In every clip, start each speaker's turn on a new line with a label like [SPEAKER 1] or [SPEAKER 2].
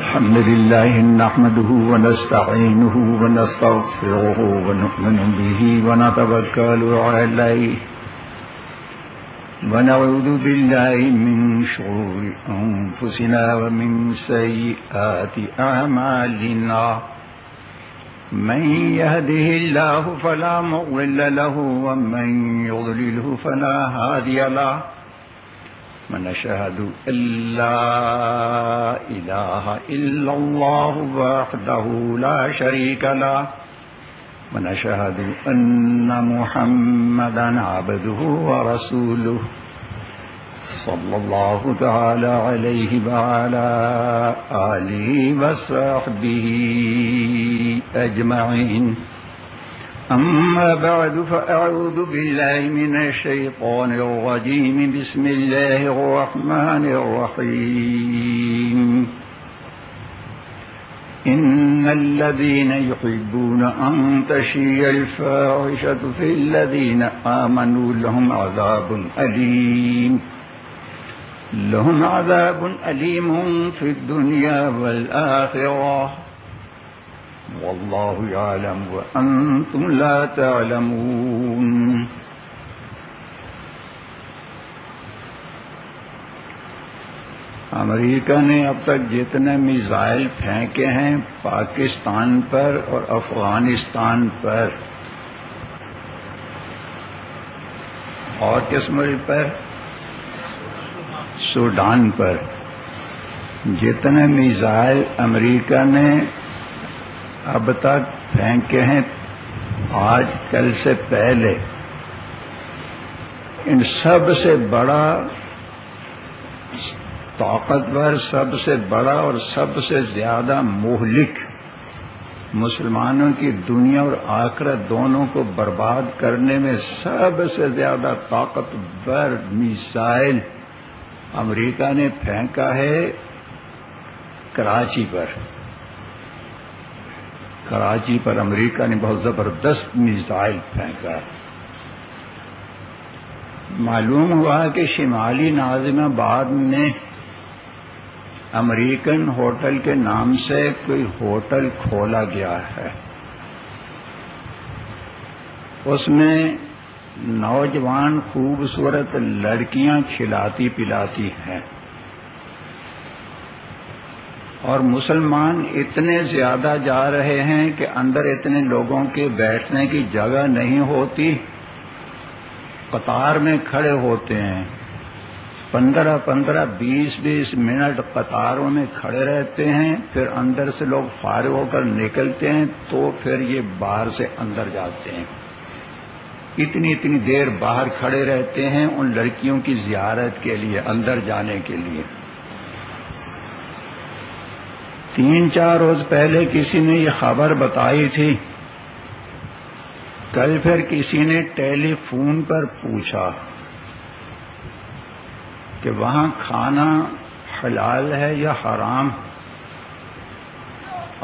[SPEAKER 1] الحمد لله نحمده ونستعينه ونستغفره ونؤمن به ونتوكل عليه ونعوذ بالله من شرور أنفسنا ومن سيئات أعمالنا من يهده الله فلا مضل له ومن يضلله فلا هادي له ونشهد أن لا إله إلا الله وحده لا شريك له ونشهد أن محمدا عبده ورسوله صلى الله تعالى عليه وعلى آله وصحبه أجمعين أما بعد فأعوذ بالله من الشيطان الرجيم بسم الله الرحمن الرحيم إن الذين يحبون أن تشيع الفاحشة في الذين آمنوا لهم عذاب أليم في الدنيا والآخرة والله يعلم وأنتم لا تعلمون. امریکہ نے اب تک جتنے میزائل پھینکے ہیں پاکستان پر اور افغانستان پر اور کس ملک پر؟ سوڈان پر. جتنے میزائل امریکہ نے اب تک پھینکے ہیں آج کل سے پہلے، ان سب سے بڑا طاقتور، سب سے بڑا اور سب سے زیادہ مہلک، مسلمانوں کی دنیا اور آخرت دونوں کو برباد کرنے میں سب سے زیادہ طاقتور میزائل امریکہ نے پھینکا ہے کراچی پر. کراچی پر امریکہ نے بہت زبردست میزائل پھینکا. معلوم ہوا کہ شمالی ناظم آباد میں امریکن ہوٹل کے نام سے کوئی ہوٹل کھولا گیا ہے. اس میں نوجوان خوبصورت لڑکیاں کھلاتی پلاتی ہیں اور مسلمان اتنے زیادہ جا رہے ہیں کہ اندر اتنے لوگوں کے بیٹھنے کی جگہ نہیں ہوتی، قطار میں کھڑے ہوتے ہیں، 15-15 20-20 منٹ قطاروں میں کھڑے رہتے ہیں، پھر اندر سے لوگ فارغ ہو کر نکلتے ہیں تو پھر یہ باہر سے اندر جاتے ہیں. اتنی دیر باہر کھڑے رہتے ہیں ان لڑکیوں کی زیارت کے لیے، اندر جانے کے لیے. 3-4 روز پہلے کسی نے یہ خبر بتائی تھی. کل پھر کسی نے ٹیلی فون پر پوچھا کہ وہاں کھانا حلال ہے یا حرام،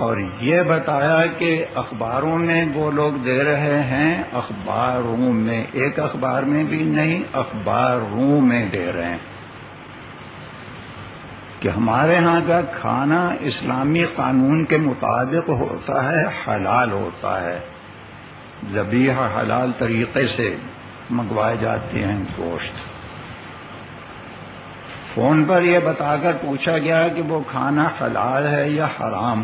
[SPEAKER 1] اور یہ بتایا کہ اخباروں میں وہ لوگ دے رہے ہیں، اخباروں میں، ایک اخبار میں بھی نہیں، اخباروں میں دے رہے ہیں کہ ہمارے ہاں کا کھانا اسلامی قانون کے مطابق ہوتا ہے، حلال ہوتا ہے، ذبیحہ حلال طریقے سے منگوائے جاتے ہیں گوشت. فون پر یہ بتا کر پوچھا گیا کہ وہ کھانا حلال ہے یا حرام.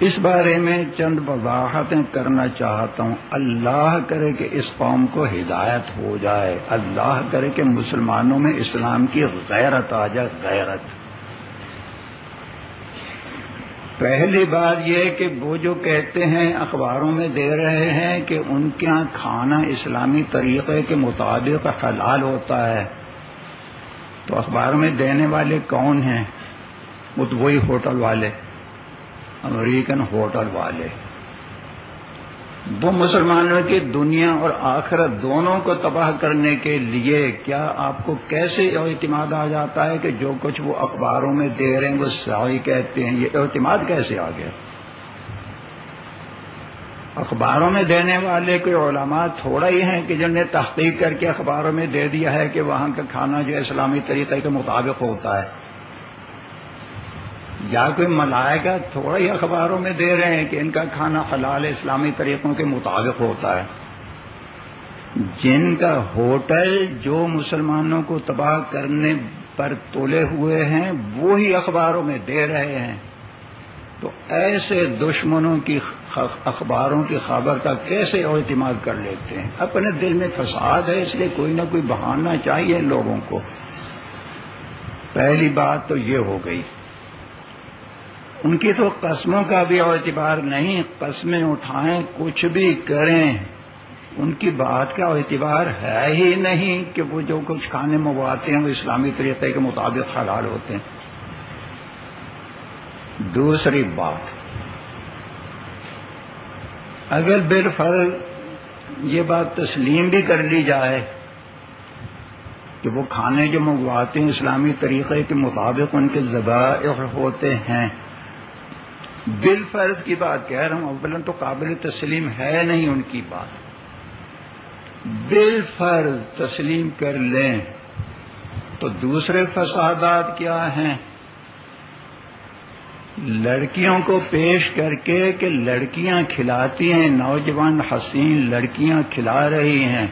[SPEAKER 1] اس بارے میں چند وضاحتیں کرنا چاہتا ہوں. اللہ کرے کہ اس قوم کو ہدایت ہو جائے، اللہ کرے کہ مسلمانوں میں اسلام کی غیرت آ جائے. غیرت پہلی بات یہ کہ وہ جو کہتے ہیں اخباروں میں دے رہے ہیں کہ ان کے یہاں کھانا اسلامی طریقے کے مطابق حلال ہوتا ہے، تو اخباروں میں دینے والے کون ہیں؟ وہ تو وہی ہوٹل والے، امریکن ہوٹل والے. وہ مسلمانوں کی دنیا اور آخرت دونوں کو تباہ کرنے کے لیے کیا آپ کو کیسے اعتماد آ جاتا ہے کہ جو کچھ وہ اخباروں میں دے رہے ہیں وہ صحیح کہتے ہیں؟ یہ اعتماد کیسے آ گیا؟ اخباروں میں دینے والے کوئی علماء تھوڑا ہی ہیں کہ جنہوں نے تحقیق کر کے اخباروں میں دے دیا ہے کہ وہاں کا کھانا جو اسلامی طریقے کے مطابق ہوتا ہے. یا کوئی ملائکہ تھوڑا ہی اخباروں میں دے رہے ہیں کہ ان کا کھانا حلال اسلامی طریقوں کے مطابق ہوتا ہے. جن کا ہوٹل جو مسلمانوں کو تباہ کرنے پر تولے ہوئے ہیں وہی اخباروں میں دے رہے ہیں، تو ایسے دشمنوں کی اخباروں کی خبر کا کیسے اعتماد کر لیتے ہیں؟ اپنے دل میں فساد ہے، اس لیے کوئی نہ کوئی بہانہ چاہیے ان لوگوں کو. پہلی بات تو یہ ہو گئی. ان کی تو قسموں کا بھی اعتبار نہیں، قسمیں اٹھائیں کچھ بھی کریں، ان کی بات کا اعتبار ہے ہی نہیں کہ وہ جو کچھ کھانے منگواتے ہیں وہ اسلامی طریقے کے مطابق حلال ہوتے ہیں. دوسری بات، اگر بالفرض یہ بات تسلیم بھی کر لی جائے کہ وہ کھانے جو منگواتے ہیں اسلامی طریقے کے مطابق ان کے ذبائح ہوتے ہیں، بالفرض کی بات کہہ رہا ہوں، اولاً تو قابل تسلیم ہے نہیں ان کی بات. بالفرض تسلیم کر لیں تو دوسرے فسادات کیا ہیں؟ لڑکیوں کو پیش کر کے کہ لڑکیاں کھلاتی ہیں، نوجوان حسین لڑکیاں کھلا رہی ہیں،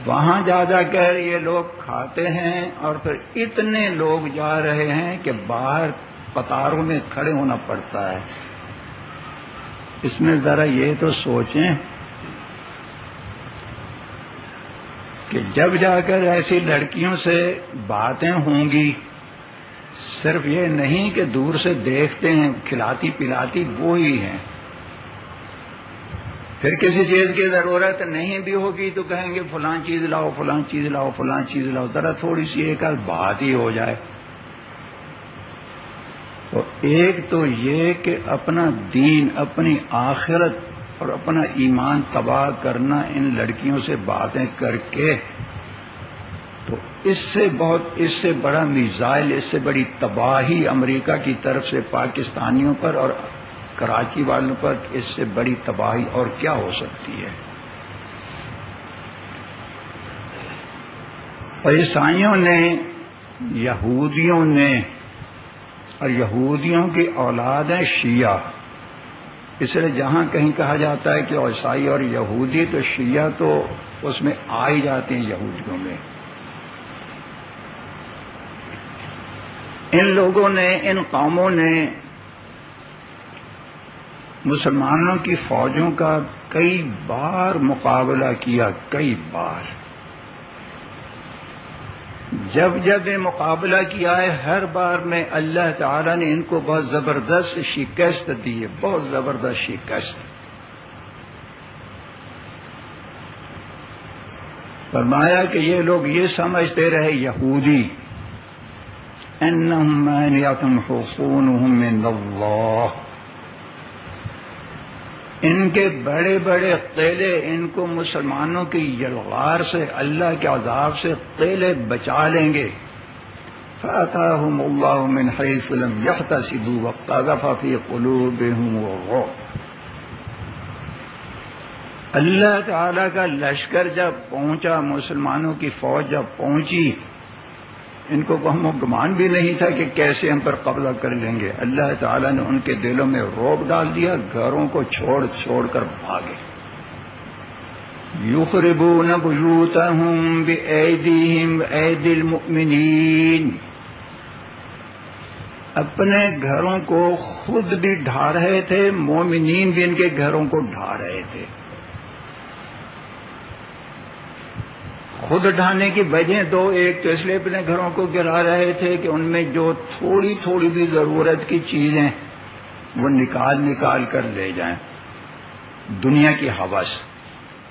[SPEAKER 1] وہاں جا کر یہ لوگ کھاتے ہیں اور پھر اتنے لوگ جا رہے ہیں کہ باہر قطاروں میں کھڑے ہونا پڑتا ہے. اس میں ذرا یہ تو سوچیں کہ جب جا کر ایسی لڑکیوں سے باتیں ہوں گی، صرف یہ نہیں کہ دور سے دیکھتے ہیں، کھلاتی پلاتی وہی ہیں، پھر کسی چیز کی ضرورت نہیں بھی ہوگی تو کہیں گے فلاں چیز لاؤ، فلاں چیز لاؤ، فلاں چیز لاؤ، ذرا تھوڑی سی ایک بات ہی ہو جائے. تو ایک تو یہ کہ اپنا دین، اپنی آخرت اور اپنا ایمان تباہ کرنا ان لڑکیوں سے باتیں کر کے، تو اس سے بڑا میزائل، اس سے بڑی تباہی امریکہ کی طرف سے پاکستانیوں پر اور کراچی والوں پر، اس سے بڑی تباہی اور کیا ہو سکتی ہے؟ اور عیسائیوں نے، یہودیوں نے، اور یہودیوں کی اولاد ہیں شیعہ، اس لیے جہاں کہیں کہا جاتا ہے کہ عیسائی اور یہودی تو شیعہ تو اس میں آ ہی جاتے ہیں یہودیوں میں. ان لوگوں نے، ان قوموں نے مسلمانوں کی فوجوں کا کئی بار مقابلہ کیا، کئی بار. جب یہ مقابلہ کیا ہے ہر بار میں اللہ تعالی نے ان کو بہت زبردست شکست دی ہے، بہت زبردست شکست. فرمایا کہ یہ لوگ یہ سمجھتے رہے یہودی، انہم مانعۃ حصونہم من اللہ، ان کے بڑے بڑے قلعے ان کو مسلمانوں کی یلغار سے، اللہ کے عذاب سے قلعے بچا لیں گے. فأتاهم الله من حيث لم يحتسبوا وقذف في قلوبهم الرعب. اللہ تعالی کا لشکر جب پہنچا، مسلمانوں کی فوج جب پہنچی، ان کو ہم گمان بھی نہیں تھا کہ کیسے ہم پر قبضہ کر لیں گے. اللہ تعالیٰ نے ان کے دلوں میں رعب ڈال دیا، گھروں کو چھوڑ کر بھاگے. یخربون بیوتہم بایدیہم وایدی المؤمنین، اپنے گھروں کو خود بھی ڈھا رہے تھے، مومنین بھی ان کے گھروں کو ڈھا رہے تھے. خود ڈھانے کی وجہ دو، ایک تو اس لیے اپنے گھروں کو گرا رہے تھے کہ ان میں جو تھوڑی تھوڑی بھی ضرورت کی چیزیں وہ نکال کر لے جائیں. دنیا کی ہوس،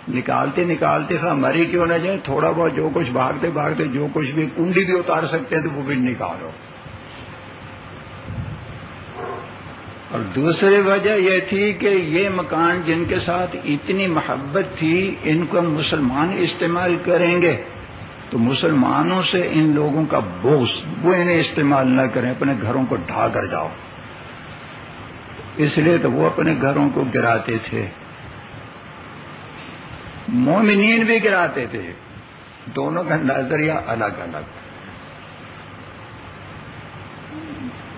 [SPEAKER 1] نکالتے مری کیوں نہ جائیں، تھوڑا بہت جو کچھ بھاگتے جو کچھ بھی کنڈی بھی اتار سکتے ہیں تو وہ بھی نکالو. اور دوسری وجہ یہ تھی کہ یہ مکان جن کے ساتھ اتنی محبت تھی، ان کو مسلمان استعمال کریں گے تو مسلمانوں سے ان لوگوں کا بغض، وہ انہیں استعمال نہ کریں، اپنے گھروں کو ڈھا کر جاؤ. اس لیے تو وہ اپنے گھروں کو گراتے تھے، مومنین بھی گراتے تھے. دونوں کا نظریہ الگ الگ.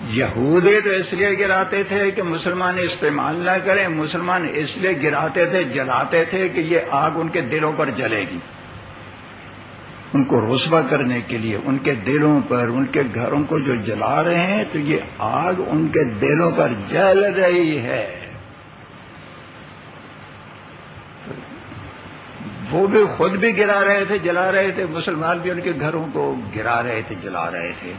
[SPEAKER 1] یہودی تو اس لیے گراتے تھے کہ مسلمان استعمال نہ کریں، مسلمان اس لیے گراتے تھے، جلاتے تھے کہ یہ آگ ان کے دلوں پر جلے گی، ان کو رسوا کرنے کے لیے ان کے دلوں پر، ان کے گھروں کو جو جلا رہے ہیں تو یہ آگ ان کے دلوں پر جل رہی ہے۔ وہ بھی خود بھی گرا رہے تھے، جلا رہے تھے، مسلمان بھی ان کے گھروں کو گرا رہے تھے، جلا رہے تھے۔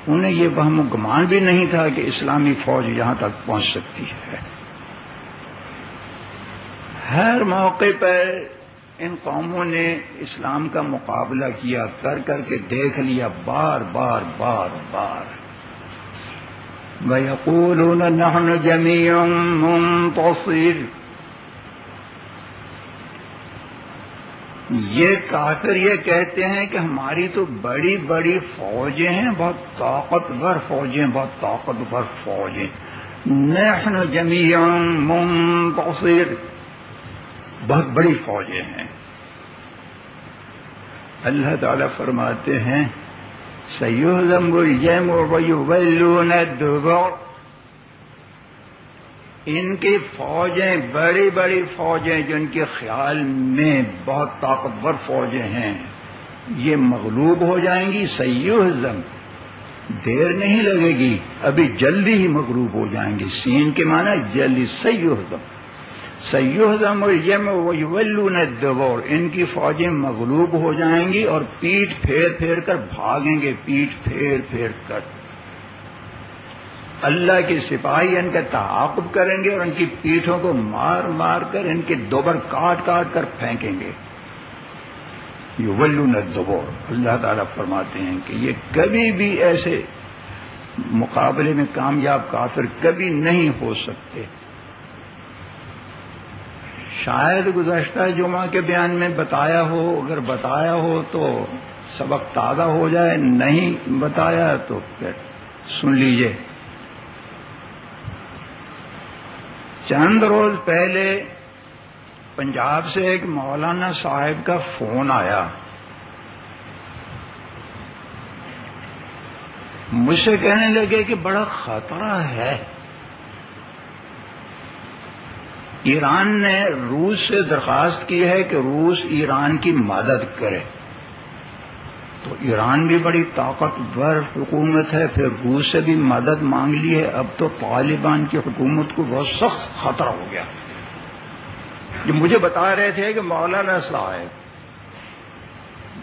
[SPEAKER 1] انہیں یہ وہم و گمان بھی نہیں تھا کہ اسلامی فوج یہاں تک پہنچ سکتی ہے۔ ہر موقع پر ان قوموں نے اسلام کا مقابلہ کیا، کر کر کے دیکھ لیا، بار بار بار بار۔ وَيَقُولُونَ نَحْنُ جَمِيعٌ مُنتَصِرٌ، یہ کافر یہ کہتے ہیں کہ ہماری تو بڑی بڑی فوجیں ہیں، بہت طاقتور فوجیں، بہت طاقتور فوجیں۔ نحن جمیع منتصر، بہت بڑی فوجیں ہیں۔ اللہ تعالیٰ فرماتے ہیں سَيُهْزَمُ الْجَمْعُ وَيُوَلُّونَ الدُّبُرَ، ان کی فوجیں بڑی بڑی فوجیں جو ان کے خیال میں بہت طاقتور فوجیں ہیں، یہ مغلوب ہو جائیں گی۔ سیہزم، دیر نہیں لگے گی، ابھی جلدی ہی مغلوب ہو جائیں گی۔ سین کے معنی جلدی، سیہزم سیہزم الجمع ویولون الدبر، ان کی فوجیں مغلوب ہو جائیں گی اور پیٹھ پھیر پھیر کر بھاگیں گے، پیٹھ پھیر پھیر کر۔ اللہ کے سپاہی ان کا تعاقب کریں گے اور ان کی پیٹھوں کو مار مار کر ان کے دوبر کاٹ کاٹ کر پھینکیں گے۔ یولون الدبر، اللہ تعالیٰ فرماتے ہیں کہ یہ کبھی بھی ایسے مقابلے میں کامیاب کافر کبھی نہیں ہو سکتے۔ شاید گزشتہ جمعہ کے بیان میں بتایا ہو، اگر بتایا ہو تو سبق تازہ ہو جائے، نہیں بتایا تو پھر سن لیجئے۔ چند روز پہلے پنجاب سے ایک مولانا صاحب کا فون آیا، مجھ سے کہنے لگے کہ بڑا خطرہ ہے، ایران نے روس سے درخواست کی ہے کہ روس ایران کی مدد کرے۔ تو ایران بھی بڑی طاقتور حکومت ہے، پھر روس سے بھی مدد مانگ لی ہے، اب تو طالبان کی حکومت کو بہت سخت خطرہ ہو گیا۔ جو مجھے بتا رہے تھے کہ مولانا صاحب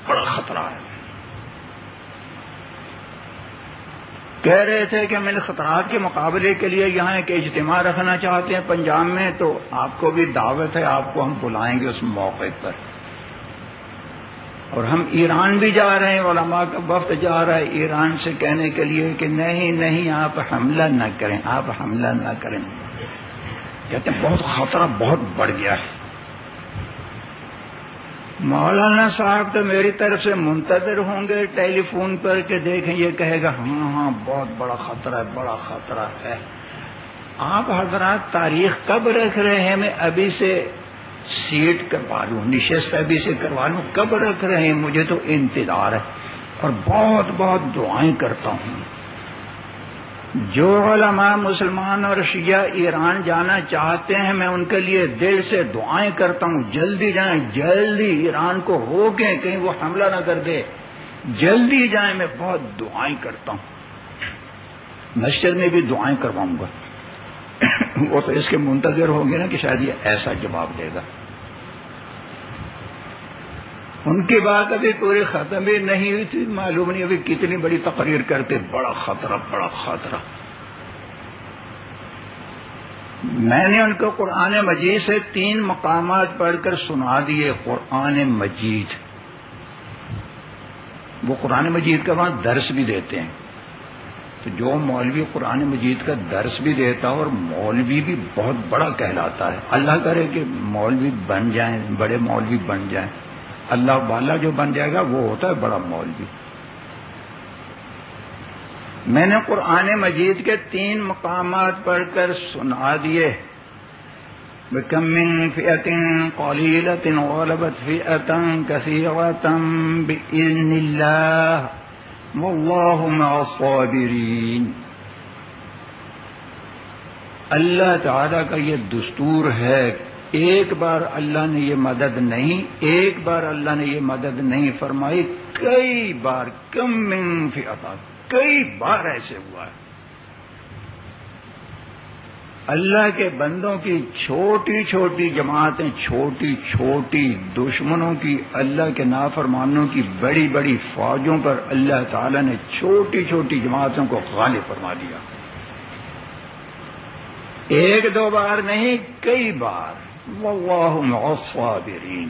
[SPEAKER 1] بڑا خطرہ ہے، کہہ رہے تھے کہ ہم ان خطرات کے مقابلے کے لیے یہاں ایک اجتماع رکھنا چاہتے ہیں پنجاب میں، تو آپ کو بھی دعوت ہے، آپ کو ہم بلائیں گے اس موقع پر۔ اور ہم ایران بھی جا رہے ہیں، علماء کا وفد جا رہا ہے ایران سے کہنے کے لیے کہ نہیں نہیں آپ حملہ نہ کریں، آپ حملہ نہ کریں۔ کہتے ہیں بہت خطرہ بہت بڑھ گیا ہے۔ مولانا صاحب تو میری طرف سے منتظر ہوں گے ٹیلی فون پر کہ دیکھیں یہ کہے گا ہاں ہاں بہت بڑا خطرہ ہے، بڑا خطرہ ہے۔ آپ حضرات تاریخ کب رکھ رہے ہیں؟ میں ابھی سے سیٹ کروا لوں، نشست ابھی سے کروا لوں، کب رکھ رہے ہیں؟ مجھے تو انتظار ہے اور بہت بہت دعائیں کرتا ہوں۔ جو علماء مسلمان اور شیعہ ایران جانا چاہتے ہیں میں ان کے لیے دل سے دعائیں کرتا ہوں، جلدی جائیں، جلدی ایران کو روکیں، کہیں وہ حملہ نہ کر دے، جلدی جائیں، میں بہت دعائیں کرتا ہوں۔ مسجد میں بھی دعائیں کرواؤں گا۔ وہ تو اس کے منتظر ہوں گے نا کہ شاید یہ ایسا جواب دے گا۔ ان کی بات ابھی پوری ختم بھی نہیں ہوئی تھی، معلوم نہیں ابھی کتنی بڑی تقریر کرتے، بڑا خطرہ بڑا خطرہ۔ میں نے ان کو قرآن مجید سے 3 مقامات پڑھ کر سنا دیے۔ قرآن مجید، وہ قرآن مجید کا وہاں درس بھی دیتے ہیں، تو جو مولوی قرآن مجید کا درس بھی دیتا اور مولوی بھی بہت بڑا کہلاتا ہے، اللہ کرے کہ مولوی بن جائیں، بڑے مولوی بن جائیں، اللہ والا جو بن جائے گا وہ ہوتا ہے بڑا مولوی۔ میں نے قرآن مجید کے 3 مقامات پڑھ کر سنا دیے۔ بِكَمْ مِنْ فِئَةٍ قَلِيلَةٍ غَلَبَتْ فِئَةً كَثِيرَةً بِإِذْنِ اللَّهِ واللہ مع الصابرین. اللہ تعالی کا یہ دستور ہے. ایک بار اللہ نے یہ مدد نہیں، ایک بار اللہ نے یہ مدد نہیں فرمائی، کئی بار. کم من فئۃ، کئی بار ایسے ہوا ہے. اللہ کے بندوں کی چھوٹی چھوٹی جماعتیں، چھوٹی چھوٹی دشمنوں کی، اللہ کے نافرمانوں کی بڑی بڑی فوجوں پر اللہ تعالی نے چھوٹی چھوٹی جماعتوں کو غالب فرما دیا. ایک دو بار نہیں، کئی بار. واللہ مع الصابرین.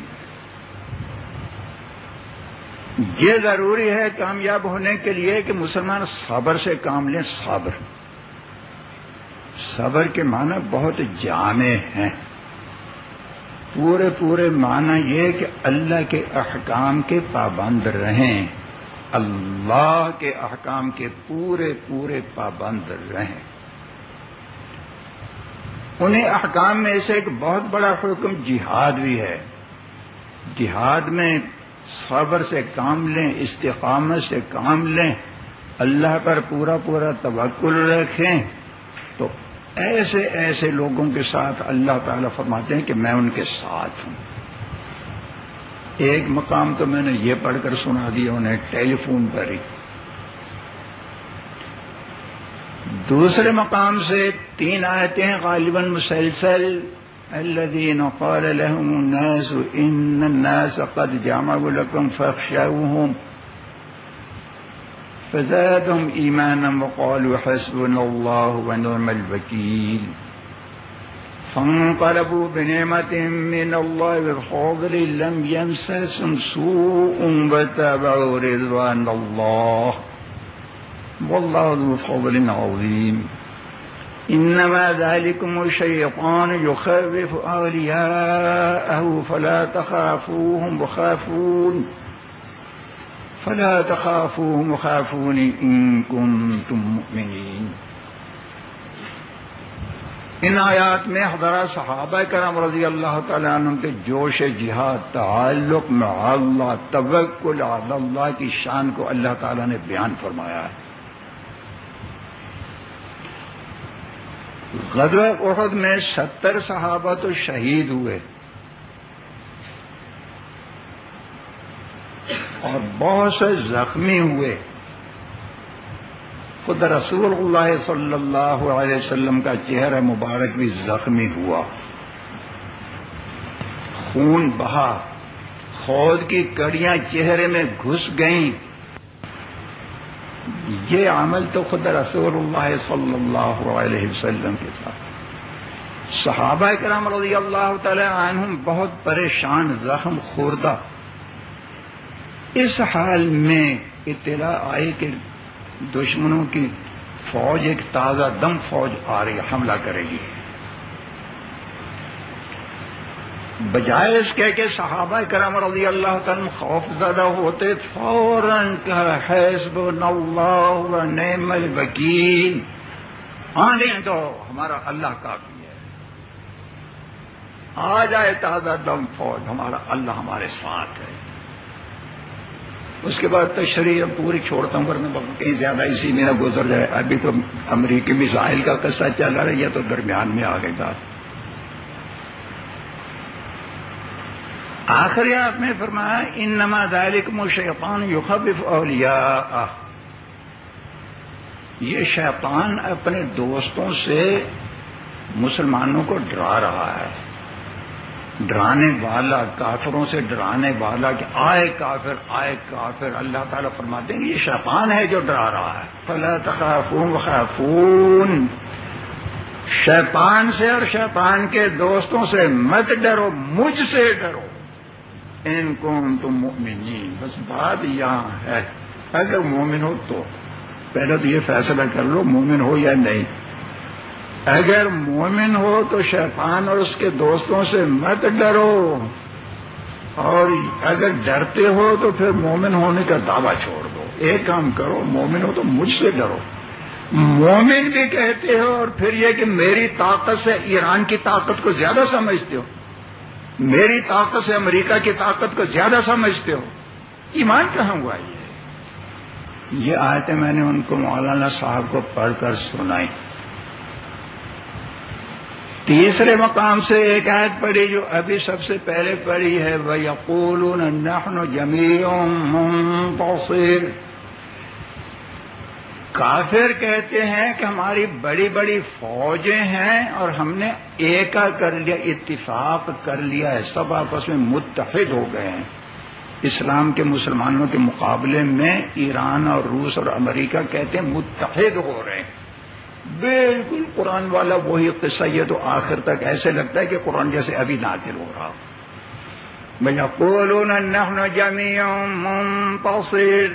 [SPEAKER 1] یہ ضروری ہے کامیاب ہونے کے لیے کہ مسلمان صبر سے کام لیں. صبر کے معنی بہت جامع ہیں. پورے معنی یہ کہ اللہ کے احکام کے پابند رہیں، اللہ کے احکام کے پورے پابند رہیں. انہیں احکام میں سے ایک بہت بڑا حکم جہاد بھی ہے. جہاد میں صبر سے کام لیں، استقامت سے کام لیں، اللہ پر پورا توکل رکھیں. تو ایسے لوگوں کے ساتھ اللہ تعالی فرماتے ہیں کہ میں ان کے ساتھ ہوں. ایک مقام تو میں نے یہ پڑھ کر سنا دیا انہیں ٹیلی فون پر ہی. دوسرے مقام سے 3 آیتیں غالباً مسلسل. الذين قال لهم الناس ان الناس قد جمعوا لكم فاخشوهم فزادهم ايمانا وقالوا حسبنا الله ونعم الوكيل فانقلبوا بنعمة من الله وفضل لم يمسسهم سوء واتبعوا رضوان الله والله ذو فضل عظيم. انما ذلكم الشيطان يخوف اولياءه فلا تخافوهم وخافون ان كنتم مؤمنين. ان آیات میں حضرات صحابہ کرام رضی اللہ تعالی عنہم کے جوش جہاد، تعلق مع اللہ، توکل علی اللہ کی شان کو اللہ تعالی نے بیان فرمایا ہے. غزوہ احد میں 70 صحابہ تو شہید ہوئے اور بہت سے زخمی ہوئے. خود رسول اللہ صلی اللہ علیہ وسلم کا چہرہ مبارک بھی زخمی ہوا، خون بہا، خود کی کڑیاں چہرے میں گھس گئیں. یہ عمل تو خود رسول اللہ صلی اللہ علیہ وسلم کے ساتھ. صحابہ کرام رضی اللہ تعالی عنہم بہت پریشان، زخم خوردہ. اس حال میں اطلاع آئی کہ دشمنوں کی فوج، ایک تازہ دم فوج آ رہی، حملہ کرے گی. بجائے اس کہ صحابہ کرام رضی اللہ تعالیٰ خوف زدہ ہوتے، فوراً کہا حسبنا اللہ و نعم الوکیل، آنے دو ہمارا اللہ کافی ہے. آ جائے تازہ دم فوج، ہمارا اللہ ہمارے ساتھ ہے. اس کے بعد تشریح پوری چھوڑتا ہوں ورنہ کہیں زیادہ اسی میں نہ گزر جائے. ابھی تو امریکی میزائل کا قصہ چل رہا ہے، یہ تو درمیان میں آ گئی بات. آخری آپ نے فرمایا انما ذالکم الشیطان یخوف اولیاءہ. یہ شیطان اپنے دوستوں سے مسلمانوں کو ڈرا رہا ہے. ڈرانے والا، کافروں سے ڈرانے والا کہ آئے کافر آئے کافر. اللہ تعالیٰ فرماتے ہیں یہ شیطان ہے جو ڈرا رہا ہے. فلا تخافون وخافون، شیطان سے اور شیطان کے دوستوں سے مت ڈرو، مجھ سے ڈرو. ان کنتم مؤمنین. بس بات یہاں ہے، اگر مومن ہو تو پہلے تو یہ فیصلہ کر لو مومن ہو یا نہیں. اگر مومن ہو تو شیطان اور اس کے دوستوں سے مت ڈرو، اور اگر ڈرتے ہو تو پھر مومن ہونے کا دعویٰ چھوڑ دو. ایک کام کرو، مومن ہو تو مجھ سے ڈرو. مومن بھی کہتے ہو اور پھر یہ کہ میری طاقت سے ایران کی طاقت کو زیادہ سمجھتے ہو، میری طاقت سے امریکہ کی طاقت کو زیادہ سمجھتے ہو. ایمان کہاں ہوا یہ؟ یہ آیتیں میں نے ان کو مولانا صاحب کو پڑھ کر سنائی. تیسرے مقام سے ایک آیت پڑھی جو ابھی سب سے پہلے پڑھی ہے، وَيَقُولُونَ نَحْنُ جَمِيعٌ مُّنتَصِرٌ. کافر کہتے ہیں کہ ہماری بڑی بڑی فوجیں ہیں اور ہم نے ایکا کر لیا، اتفاق کر لیا ہے، سب آپس میں متحد ہو گئے ہیں. اسلام کے مسلمانوں کے مقابلے میں ایران اور روس اور امریکہ کہتے ہیں متحد ہو رہے ہیں. بالکل قرآن والا وہی قصہ، یہ تو آخر تک ایسے لگتا ہے کہ قرآن جیسے ابھی نازل ہو رہا. وَيَقُولُونَ نَحْنُ جَمِيعٌ مُّنتَصِرٌ.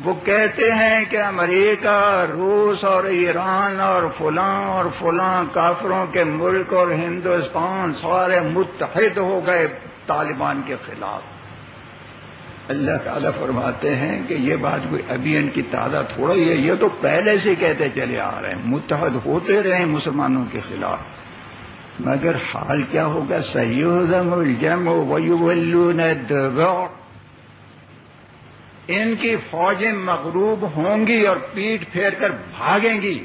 [SPEAKER 1] وہ کہتے ہیں کہ امریکہ، روس اور ایران اور فلاں کافروں کے ملک اور ہندوستان سارے متحد ہو گئے طالبان کے خلاف. اللہ تعالیٰ فرماتے ہیں کہ یہ بات کوئی ابھی ان کی تازہ تھوڑا ہی ہے، یہ تو پہلے سے کہتے چلے آ رہے ہیں، متحد ہوتے رہے ہیں مسلمانوں کے خلاف. مگر حال کیا ہوگا؟ سَيُهْزَمُ الْجَمْعُ وَيُوَلُّونَ الدُّبُرَ. ان کی فوجیں مغلوب ہوں گی اور پیٹ پھیر کر بھاگیں گی.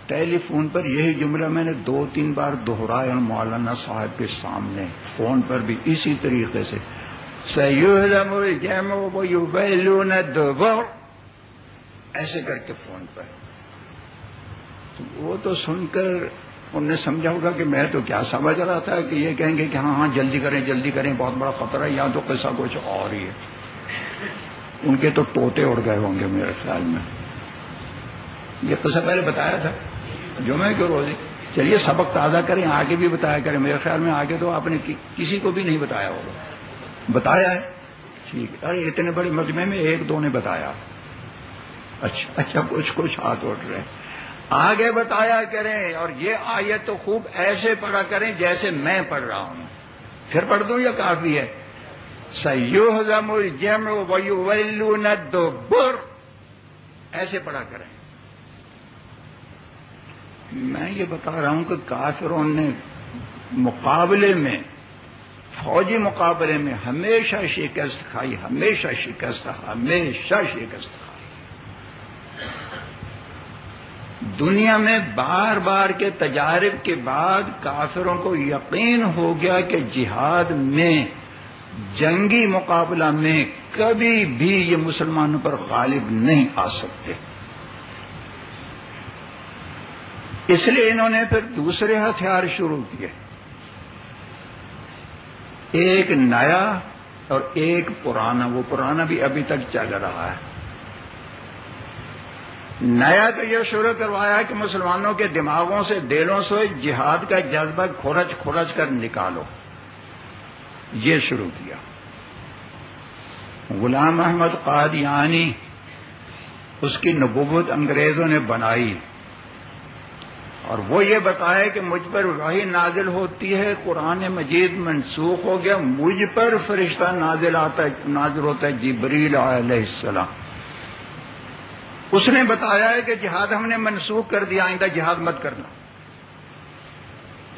[SPEAKER 1] ٹیلی فون پر یہی جملہ میں نے 2-3 بار دہرایا مولانا صاحب کے سامنے، فون پر بھی اسی طریقے سے سَيُهْزَمُ الْجَمْعُ وَيُوَلُّونَ الدُّبُرَ، ایسے کر کے فون پر. تو وہ تو سن کر انہوں نے سمجھا ہوگا کہ میں تو کیا سمجھ رہا تھا کہ یہ کہیں گے کہ ہاں جلدی کریں بہت بڑا خطرہ ہے، یا تو قصہ کچھ اور ہی ہے. ان کے تو طوطے اڑ گئے ہوں گے میرے خیال میں. یہ قصہ پہلے بتایا تھا جمعے کے روز. چلیے سبق تازہ کریں، آگے بھی بتایا کریں. میرے خیال میں آگے تو آپ نے کسی کو بھی نہیں بتایا ہوگا. بتایا ہے؟ ٹھیک. ارے اتنے بڑے مجمع میں 1-2 نے بتایا. اچھا کچھ ہاتھ اٹھ رہے. آگے بتایا کریں. اور یہ آیت تو خوب ایسے پڑھا کریں جیسے میں پڑھ رہا ہوں. پھر پڑھ دوں یا کافی ہے؟ سَيُهْزَمُ الْجَمْعُ وَيُوَلُّونَ الدُّبُرَ، ایسے پڑھا کریں. میں یہ بتا رہا ہوں کہ کافروں نے مقابلے میں، فوجی مقابلے میں ہمیشہ شکست کھائی. دنیا میں بار بار کے تجارب کے بعد کافروں کو یقین ہو گیا کہ جہاد میں، جنگی مقابلہ میں کبھی بھی یہ مسلمانوں پر غالب نہیں آ سکتے. اس لیے انہوں نے پھر دوسرے ہتھیار شروع کیے، ایک نیا اور ایک پرانا. وہ پرانا بھی ابھی تک چل رہا ہے. نیا تو یہ شروع کروایا کہ مسلمانوں کے دماغوں سے، دلوں سے جہاد کا جذبہ کھرچ کر نکالو. یہ شروع کیا. غلام احمد قادیانی، اس کی نبوت انگریزوں نے بنائی اور وہ یہ بتایا کہ مجھ پر وحی نازل ہوتی ہے، قرآن مجید منسوخ ہو گیا، مجھ پر فرشتہ نازل ہوتا ہے جبریل علیہ السلام. اس نے بتایا ہے کہ جہاد ہم نے منسوخ کر دیا، آئندہ جہاد مت کرنا.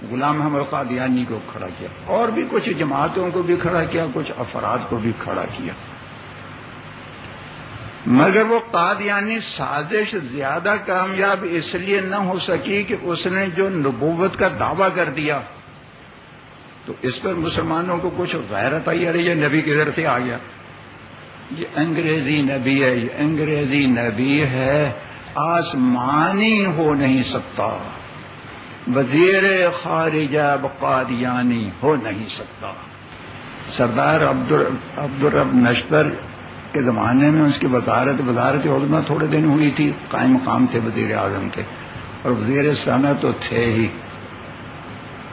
[SPEAKER 1] غلام احمد قادیانی کو کھڑا کیا، اور بھی کچھ جماعتوں کو بھی کھڑا کیا، کچھ افراد کو بھی کھڑا کیا. مگر وہ قادیانی سازش زیادہ کامیاب اس لیے نہ ہو سکی کہ اس نے جو نبوت کا دعویٰ کر دیا تو اس پر مسلمانوں کو کچھ غیرت آئی. ارے یہ نبی کدھر سے آ گیا؟ یہ انگریزی نبی ہے، یہ انگریزی نبی ہے، آسمانی ہو نہیں سکتا، وزیر خارجہ قادیانی ہو نہیں سکتا. سردار عبدالرب نشتر کے زمانے میں اس کی وزارت عظمیٰ تھوڑے دن ہوئی تھی، قائم مقام تھے، وزیر اعظم تھے اور وزیر صنعت تو تھے ہی.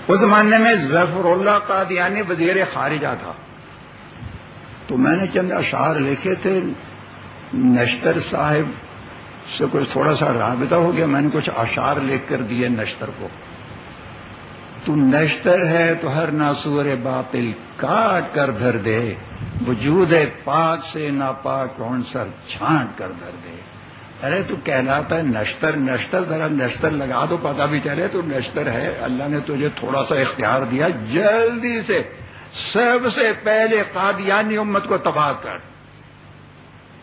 [SPEAKER 1] اس زمانے میں ظفر اللہ قادیانی وزیر خارجہ تھا. تو میں نے چند اشعار لکھے تھے. نشتر صاحب سے کچھ تھوڑا سا رابطہ ہو گیا، میں نے کچھ اشعار لکھ کر دیے نشتر کو. تو نشتر ہے تو ہر ناسور باطل کاٹ کر دھر دے، وجود پاک سے ناپاک عنصر چھانٹ کر دھر دے. ارے تو کہلاتا ہے نشتر، ذرا نشتر لگا دو پتہ بھی چلے تو نشتر ہے. اللہ نے تجھے تھوڑا سا اختیار دیا، جلدی سے سب سے پہلے قادیانی امت کو تباہ کر.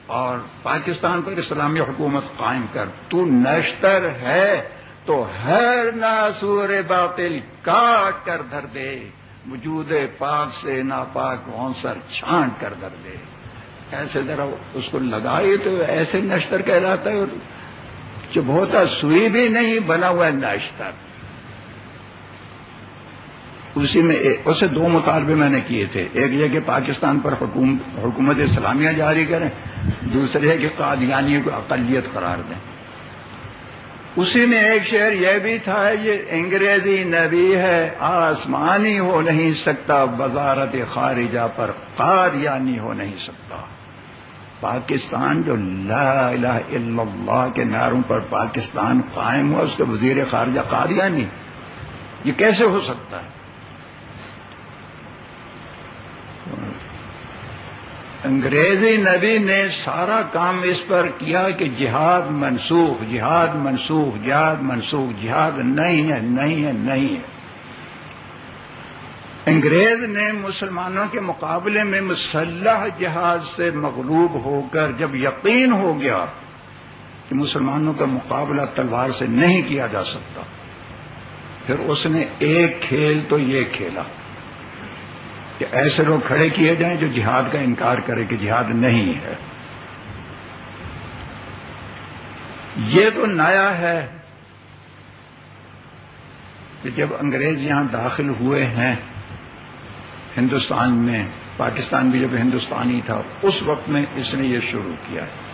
[SPEAKER 1] اور پاکستان پر اسلامی حکومت قائم کر. تو نشتر ہے تو ہر ناسور باطل کاٹ کر دھر دے، وجود پاک سے ناپاک عنصر چھانٹ کر دھر دے. ایسے ذرا اس کو لگائے تو ایسے نشتر کہلاتا ہے. جب ہوتا سوئی بھی نہیں بنا ہوا نشتر. اسی میں اسے دو مطالبے میں نے کیے تھے. ایک یہ کہ پاکستان پر حکومت اسلامیہ جاری کریں، دوسرے ہے کہ قادیانیوں کو اقلیت قرار دیں. اسی میں ایک شعر یہ بھی تھا، یہ انگریزی نبی ہے آسمانی ہو نہیں سکتا، وزارت خارجہ پر قادیانی ہو نہیں سکتا. پاکستان جو لا الہ الا اللہ کے نعروں پر پاکستان قائم ہوا، اس کے وزیر خارجہ قادیانی، یہ کیسے ہو سکتا ہے؟ انگریزی نبی نے سارا کام اس پر کیا کہ جہاد منسوخ، جہاد منسوخ، جہاد منسوخ، جہاد نہیں ہے، نہیں ہے، نہیں ہے. انگریز نے مسلمانوں کے مقابلے میں مسلح جہاد سے مغلوب ہو کر جب یقین ہو گیا کہ مسلمانوں کا مقابلہ تلوار سے نہیں کیا جا سکتا، پھر اس نے ایک کھیل تو یہ کھیلا کہ ایسے لوگ کھڑے کیے جائیں جو جہاد کا انکار کرے کہ جہاد نہیں ہے. یہ تو نیا ہے کہ جب انگریز یہاں داخل ہوئے ہیں ہندوستان میں، پاکستان بھی جب ہندوستانی تھا اس وقت میں اس نے یہ شروع کیا ہے.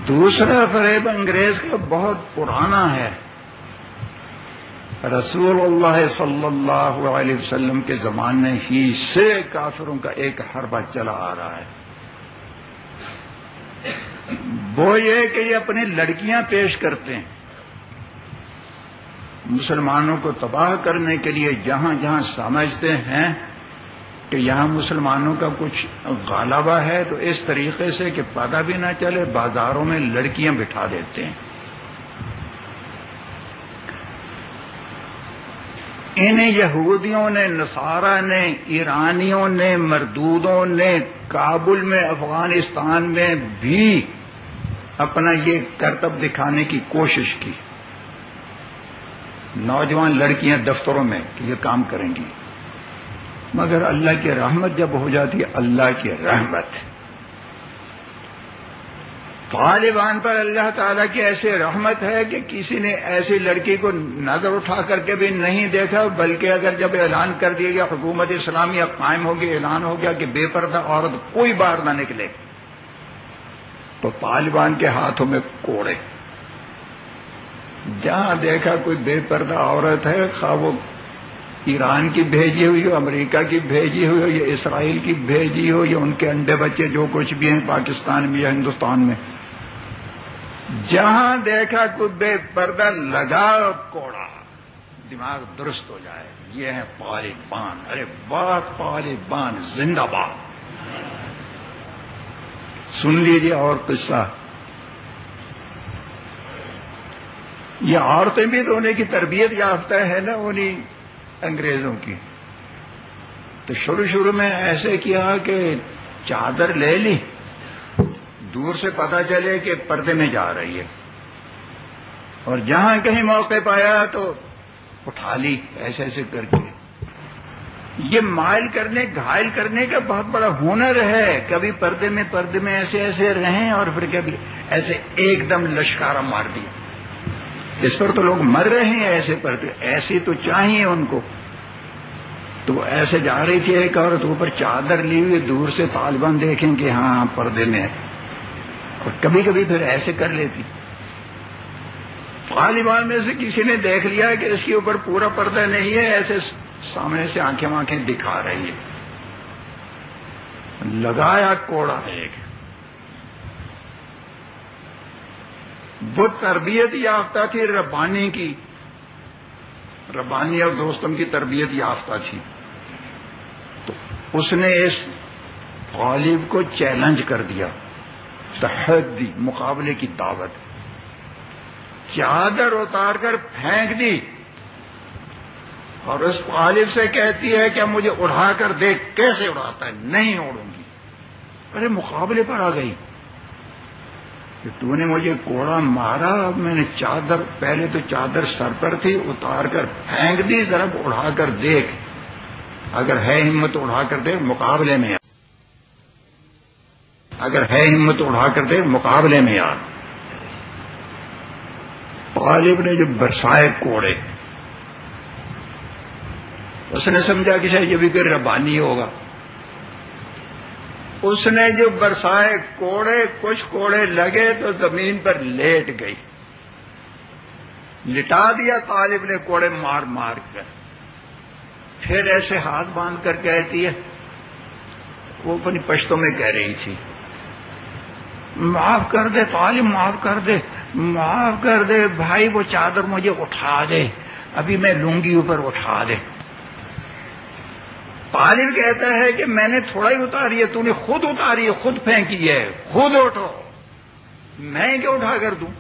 [SPEAKER 1] دوسرا فریب انگریز کا بہت پرانا ہے. رسول اللہ صلی اللہ علیہ وسلم کے زمانے ہی سے کافروں کا ایک حربہ چلا آ رہا ہے. وہ یہ کہ یہ اپنی لڑکیاں پیش کرتے ہیں مسلمانوں کو تباہ کرنے کے لیے. جہاں جہاں سمجھتے ہیں کہ یہاں مسلمانوں کا کچھ غلبہ ہے تو اس طریقے سے کہ پتہ بھی نہ چلے بازاروں میں لڑکیاں بٹھا دیتے ہیں. ان یہودیوں نے، نصارہ نے، ایرانیوں نے، مردودوں نے کابل میں، افغانستان میں بھی اپنا یہ کرتب دکھانے کی کوشش کی. نوجوان لڑکیاں دفتروں میں کہ یہ کام کریں گی، مگر اللہ کی رحمت جب ہو جاتی ہے، اللہ کی رحمت، طالبان پر اللہ تعالیٰ کی ایسی رحمت ہے کہ کسی نے ایسی لڑکی کو نظر اٹھا کر کے بھی نہیں دیکھا. بلکہ اگر جب اعلان کر دیا گیا حکومت اسلامیہ قائم ہوگی، اعلان ہو گیا کہ بے پردہ عورت کوئی باہر نہ نکلے، تو طالبان کے ہاتھوں میں کوڑے. جہاں دیکھا کوئی بے پردہ عورت ہے، خواہ وہ ایران کی بھیجی ہوئی ہو، امریکہ کی بھیجی ہوئی ہو، یا اسرائیل کی بھیجی ہو، یا ان کے انڈے بچے جو کچھ بھی ہیں پاکستان میں یا ہندوستان میں، جہاں دیکھا کوئی بے پردہ لگا کوڑا، دماغ درست ہو جائے. یہ ہے طالبان. ارے واہ طالبان زندہ باد. سن لیجیے اور قصہ. یہ عورتیں بھی تو انہیں کی تربیت یافتہ ہے نا انہیں انگریزوں کی. تو شروع میں ایسے کیا کہ چادر لے لی، دور سے پتہ چلے کہ پردے میں جا رہی ہے، اور جہاں کہیں موقع پایا تو اٹھا لی ایسے ایسے کر کے. یہ مائل کرنے، گھائل کرنے کا بہت بڑا ہنر ہے. کبھی پردے میں ایسے ایسے رہیں، اور پھر کبھی ایسے ایک دم لشکارا مار دیا. اس پر تو لوگ مر رہے ہیں ایسے پردے، ایسی تو چاہیے ان کو. تو ایسے جا رہی تھی ایک عورت، اوپر چادر لی ہوئی، دور سے طالبان دیکھیں کہ ہاں پردے میں ہے، اور کبھی کبھی پھر ایسے کر لیتی. طالبان میں سے کسی نے دیکھ لیا کہ اس کے اوپر پورا پردہ نہیں ہے، ایسے سامنے سے آنکھیں دکھا رہی ہے. لگایا کوڑا ایک. وہ تربیت یافتہ تھی ربانی کی، ربانی اور دوستم کی تربیت یافتہ تھی. تو اس نے اس غالب کو چیلنج کر دیا، تحدی، مقابلے کی دعوت. چادر اتار کر پھینک دی، اور اس غالب سے کہتی ہے کہ مجھے اڑا کر دیکھ کیسے اڑاتا ہے. نہیں اڑوں گی. ارے مقابلے پر آ گئی کہ تو نے مجھے کوڑا مارا، اب میں نے چادر، پہلے تو چادر سر پر تھی، اتار کر پھینک دی، ذرا اڑا کر دیکھ، اگر ہے ہمت اڑا کر دیکھ، مقابلے میں آ، اگر ہے ہمت اڑا کر دیکھ، مقابلے میں آ۔ غالب نے جو برسائے کوڑے، اس نے سمجھا کہ شاید یہ بھی کوئی ربانی ہوگا، اس نے جو برسائے کوڑے، کچھ کوڑے لگے تو زمین پر لیٹ گئی، لٹا دیا طالب نے کوڑے مار مار کر، پھر ایسے ہاتھ باندھ کر کہتی ہے، وہ اپنی پشتوں میں کہہ رہی تھی، معاف کر دے طالب، معاف کر دے، معاف کر دے بھائی، وہ چادر مجھے اٹھا دے، ابھی میں لنگی اوپر اٹھا دے۔ طالب کہتا ہے کہ میں نے تھوڑا ہی اتاری ہے، تو نے خود اتاری ہے، خود پھینکی ہے، خود اٹھو، میں کیا اٹھا کر دوں؟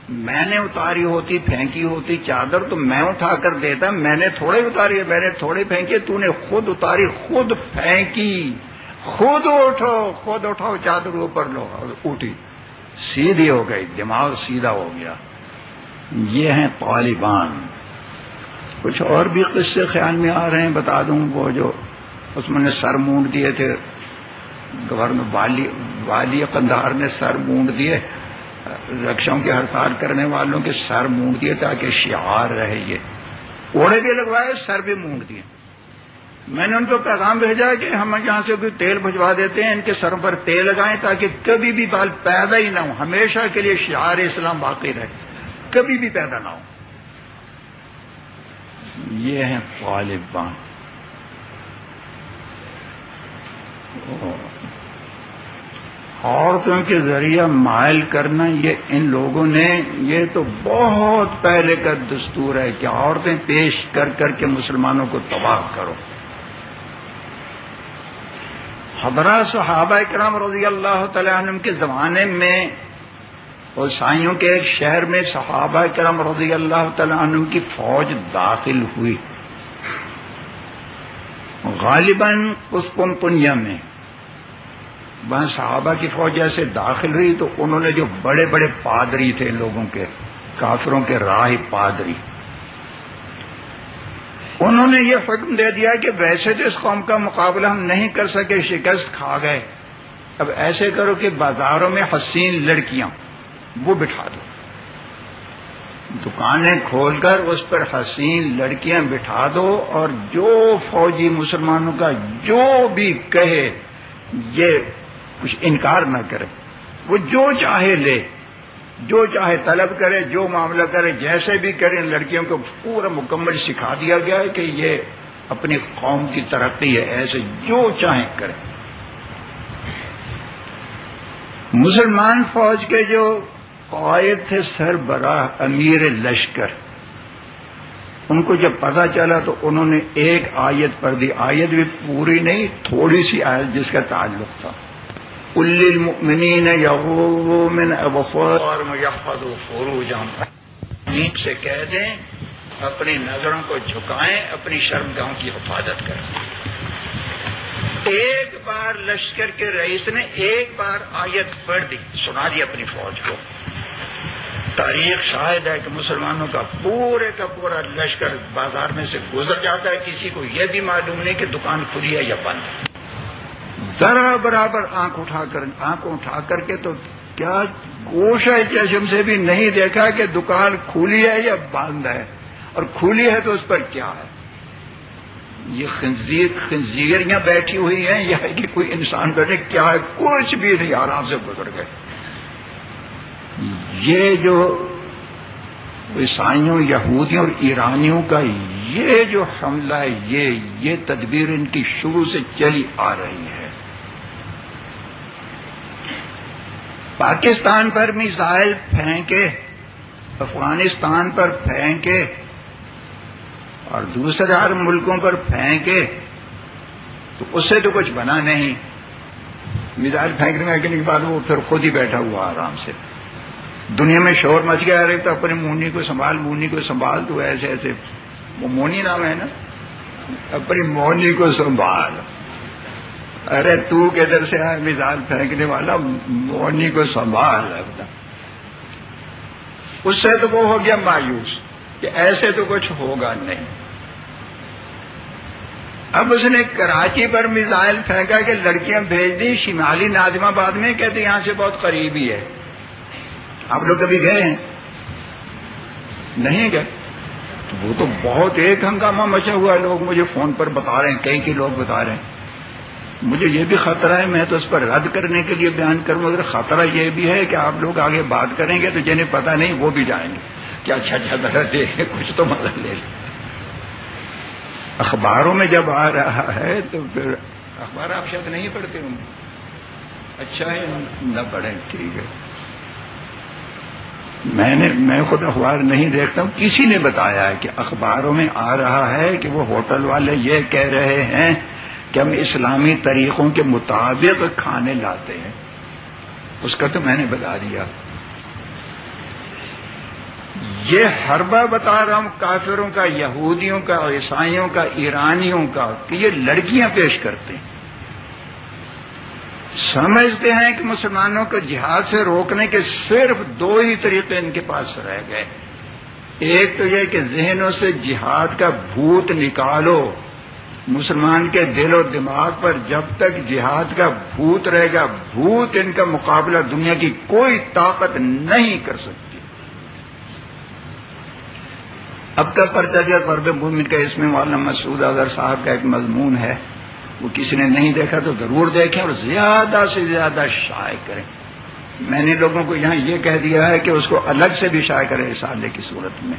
[SPEAKER 1] میں نے اتاری ہوتی، پھینکی ہوتی چادر تو میں اٹھا کر دیتا، میں نے تھوڑا ہی اتاری ہے، میں نے تھوڑے پھینکی، تو نے خود اتاری، خود پھینکی، خود اٹھو، خود اٹھاؤ چادر اوپر لو، اٹھی، سیدھی ہو گئی، دماغ سیدھا ہو گیا۔ یہ ہیں طالبان۔ کچھ اور بھی قصے خیال میں آ رہے ہیں، بتا دوں، وہ جو اس میں نے سر مونڈ دیے تھے، گورنر والی قندھار نے سر مونڈ دیے، رکشوں کی ہڑتال کرنے والوں کے سر مونڈ دیے تاکہ شعار رہے، یہ کوڑے بھی لگوائے، سر بھی مونڈ دیے۔ میں نے ان کو پیغام بھیجا کہ ہم یہاں سے کوئی تیل بھجوا دیتے ہیں، ان کے سروں پر تیل لگائیں تاکہ کبھی بھی بال پیدا ہی نہ ہو، ہمیشہ کے لیے شعار اسلام باقی رہے، کبھی بھی پیدا نہ ہو۔ یہ ہیں طالبان۔ عورتوں کے ذریعہ مائل کرنا، یہ ان لوگوں نے، یہ تو بہت پہلے کا دستور ہے کہ عورتیں پیش کر کر کے مسلمانوں کو تباہ کرو۔ حضرات صحابہ کرام رضی اللہ تعالی عنہم کے زمانے میں عیسائیوں کے ایک شہر میں صحابہ کرام رضی اللہ تعالی عنہم کی فوج داخل ہوئی، غالباً قسطنطنیہ میں۔ وہاں صحابہ کی فوج جیسے داخل ہوئی تو انہوں نے جو بڑے بڑے پادری تھے لوگوں کے، کافروں کے راہب پادری، انہوں نے یہ حکم دے دیا کہ ویسے تو اس قوم کا مقابلہ ہم نہیں کر سکے، شکست کھا گئے، اب ایسے کرو کہ بازاروں میں حسین لڑکیاں وہ بٹھا دو، دکانیں کھول کر اس پر حسین لڑکیاں بٹھا دو، اور جو فوجی مسلمانوں کا جو بھی کہے یہ کچھ انکار نہ کرے، وہ جو چاہے لے، جو چاہے طلب کرے، جو معاملہ کرے، جیسے بھی کرے، لڑکیوں کو پورا مکمل سکھا دیا گیا ہے کہ یہ اپنی قوم کی ترقی ہے، ایسے جو چاہیں کریں۔ مسلمان فوج کے جو قائد تھے، سربراہ امیر لشکر، ان کو جب پتہ چلا تو انہوں نے ایک آیت پڑھ دی، آیت بھی پوری نہیں، تھوڑی سی آیت جس کا تعلق تھا، قل للمؤمنین یغضوا من ابصارهم ویحفظوا فروجهم، نیک سے کہہ دیں اپنی نظروں کو جھکائیں، اپنی شرمگاہوں کی حفاظت کریں۔ ایک بار لشکر کے رئیس نے ایک بار آیت پڑھ دی، سنا دی اپنی فوج کو۔ تاریخ شاہد ہے کہ مسلمانوں کا پورے کا پورا لشکر بازار میں سے گزر جاتا ہے، کسی کو یہ بھی معلوم نہیں کہ دکان کھلی ہے یا بند۔ ذرا برابر آنکھ اٹھا کر کے تو کیا گوشہ چشم سے بھی نہیں دیکھا کہ دکان کھلی ہے یا بند ہے، اور کھلی ہے تو اس پر کیا ہے۔ یہ خنزیریاں بیٹھی ہوئی ہیں یا کہ کوئی انسان بیٹھے، کیا ہے، کچھ بھی نہیں، آرام سے گزر گئے۔ یہ جو عیسائیوں، یہودیوں اور ایرانیوں کا یہ جو حملہ ہے، یہ تدبیر ان کی شروع سے چلی آ رہی ہے۔ پاکستان پر میزائل پھینکے، افغانستان پر پھینکے اور دوسرے ہر ملکوں پر پھینکے تو اس سے تو کچھ بنا نہیں۔ میزائل پھینکنے کے بعد وہ پھر خود ہی بیٹھا ہوا آرام سے۔ دنیا میں شور مچ گیا، رہے تو اپنی مونی کو سنبھال، تو ایسے ایسے، وہ مونی نام ہے نا، اپنی مونی کو سنبھال، ارے تو کدھر سے آئے مثال پھینکنے والا، مونی کو سنبھال اپنا۔ اس سے تو وہ ہو گیا مایوس کہ ایسے تو کچھ ہوگا نہیں۔ اب اس نے کراچی پر میزائل پھینکا کہ لڑکیاں بھیج دی شمالی ناظم آباد میں، کہتے یہاں سے بہت قریب ہی ہے۔ آپ لوگ کبھی گئے ہیں؟ نہیں گئے؟ تو وہ تو بہت ایک ہنگامہ مچا ہوا ہے، لوگ مجھے فون پر بتا رہے ہیں، کئی لوگ بتا رہے ہیں۔ مجھے یہ بھی خطرہ ہے، میں تو اس پر رد کرنے کے لیے بیان کروں، مگر خطرہ یہ بھی ہے کہ آپ لوگ آگے بات کریں گے تو جنہیں پتہ نہیں وہ بھی جائیں گے کہ اچھا ذرا دیکھیں کچھ تو مزہ لے لیں۔ اخباروں میں جب آ رہا ہے تو پھر اخبار آپ شاید نہیں پڑھتے ہوں گے، اچھا ہے نہ پڑھیں، ٹھیک ہے۔ میں خود اخبار نہیں دیکھتا ہوں، کسی نے بتایا ہے کہ اخباروں میں آ رہا ہے کہ وہ ہوٹل والے یہ کہہ رہے ہیں کہ ہم اسلامی طریقوں کے مطابق کھانے لاتے ہیں، اس کا تو میں نے بتا دیا۔ یہ حربہ بتا رہا ہوں کافروں کا، یہودیوں کا، عیسائیوں کا، ایرانیوں کا، کہ یہ لڑکیاں پیش کرتے ہیں، سمجھتے ہیں کہ مسلمانوں کو جہاد سے روکنے کے صرف دو ہی طریقے ان کے پاس رہ گئے۔ ایک تو یہ کہ ذہنوں سے جہاد کا بھوت نکالو، مسلمان کے دل و دماغ پر جب تک جہاد کا بھوت رہے گا، بھوت ان کا مقابلہ دنیا کی کوئی طاقت نہیں کر سکتی۔ اب کا پرچہ قرب مومن کا اس میں مولانا مسعود اظہر صاحب کا ایک مضمون ہے، وہ کسی نے نہیں دیکھا تو ضرور دیکھیں اور زیادہ سے زیادہ شائع کریں۔ میں نے لوگوں کو یہاں یہ کہہ دیا ہے کہ اس کو الگ سے بھی شائع کریں رسالے کی صورت میں۔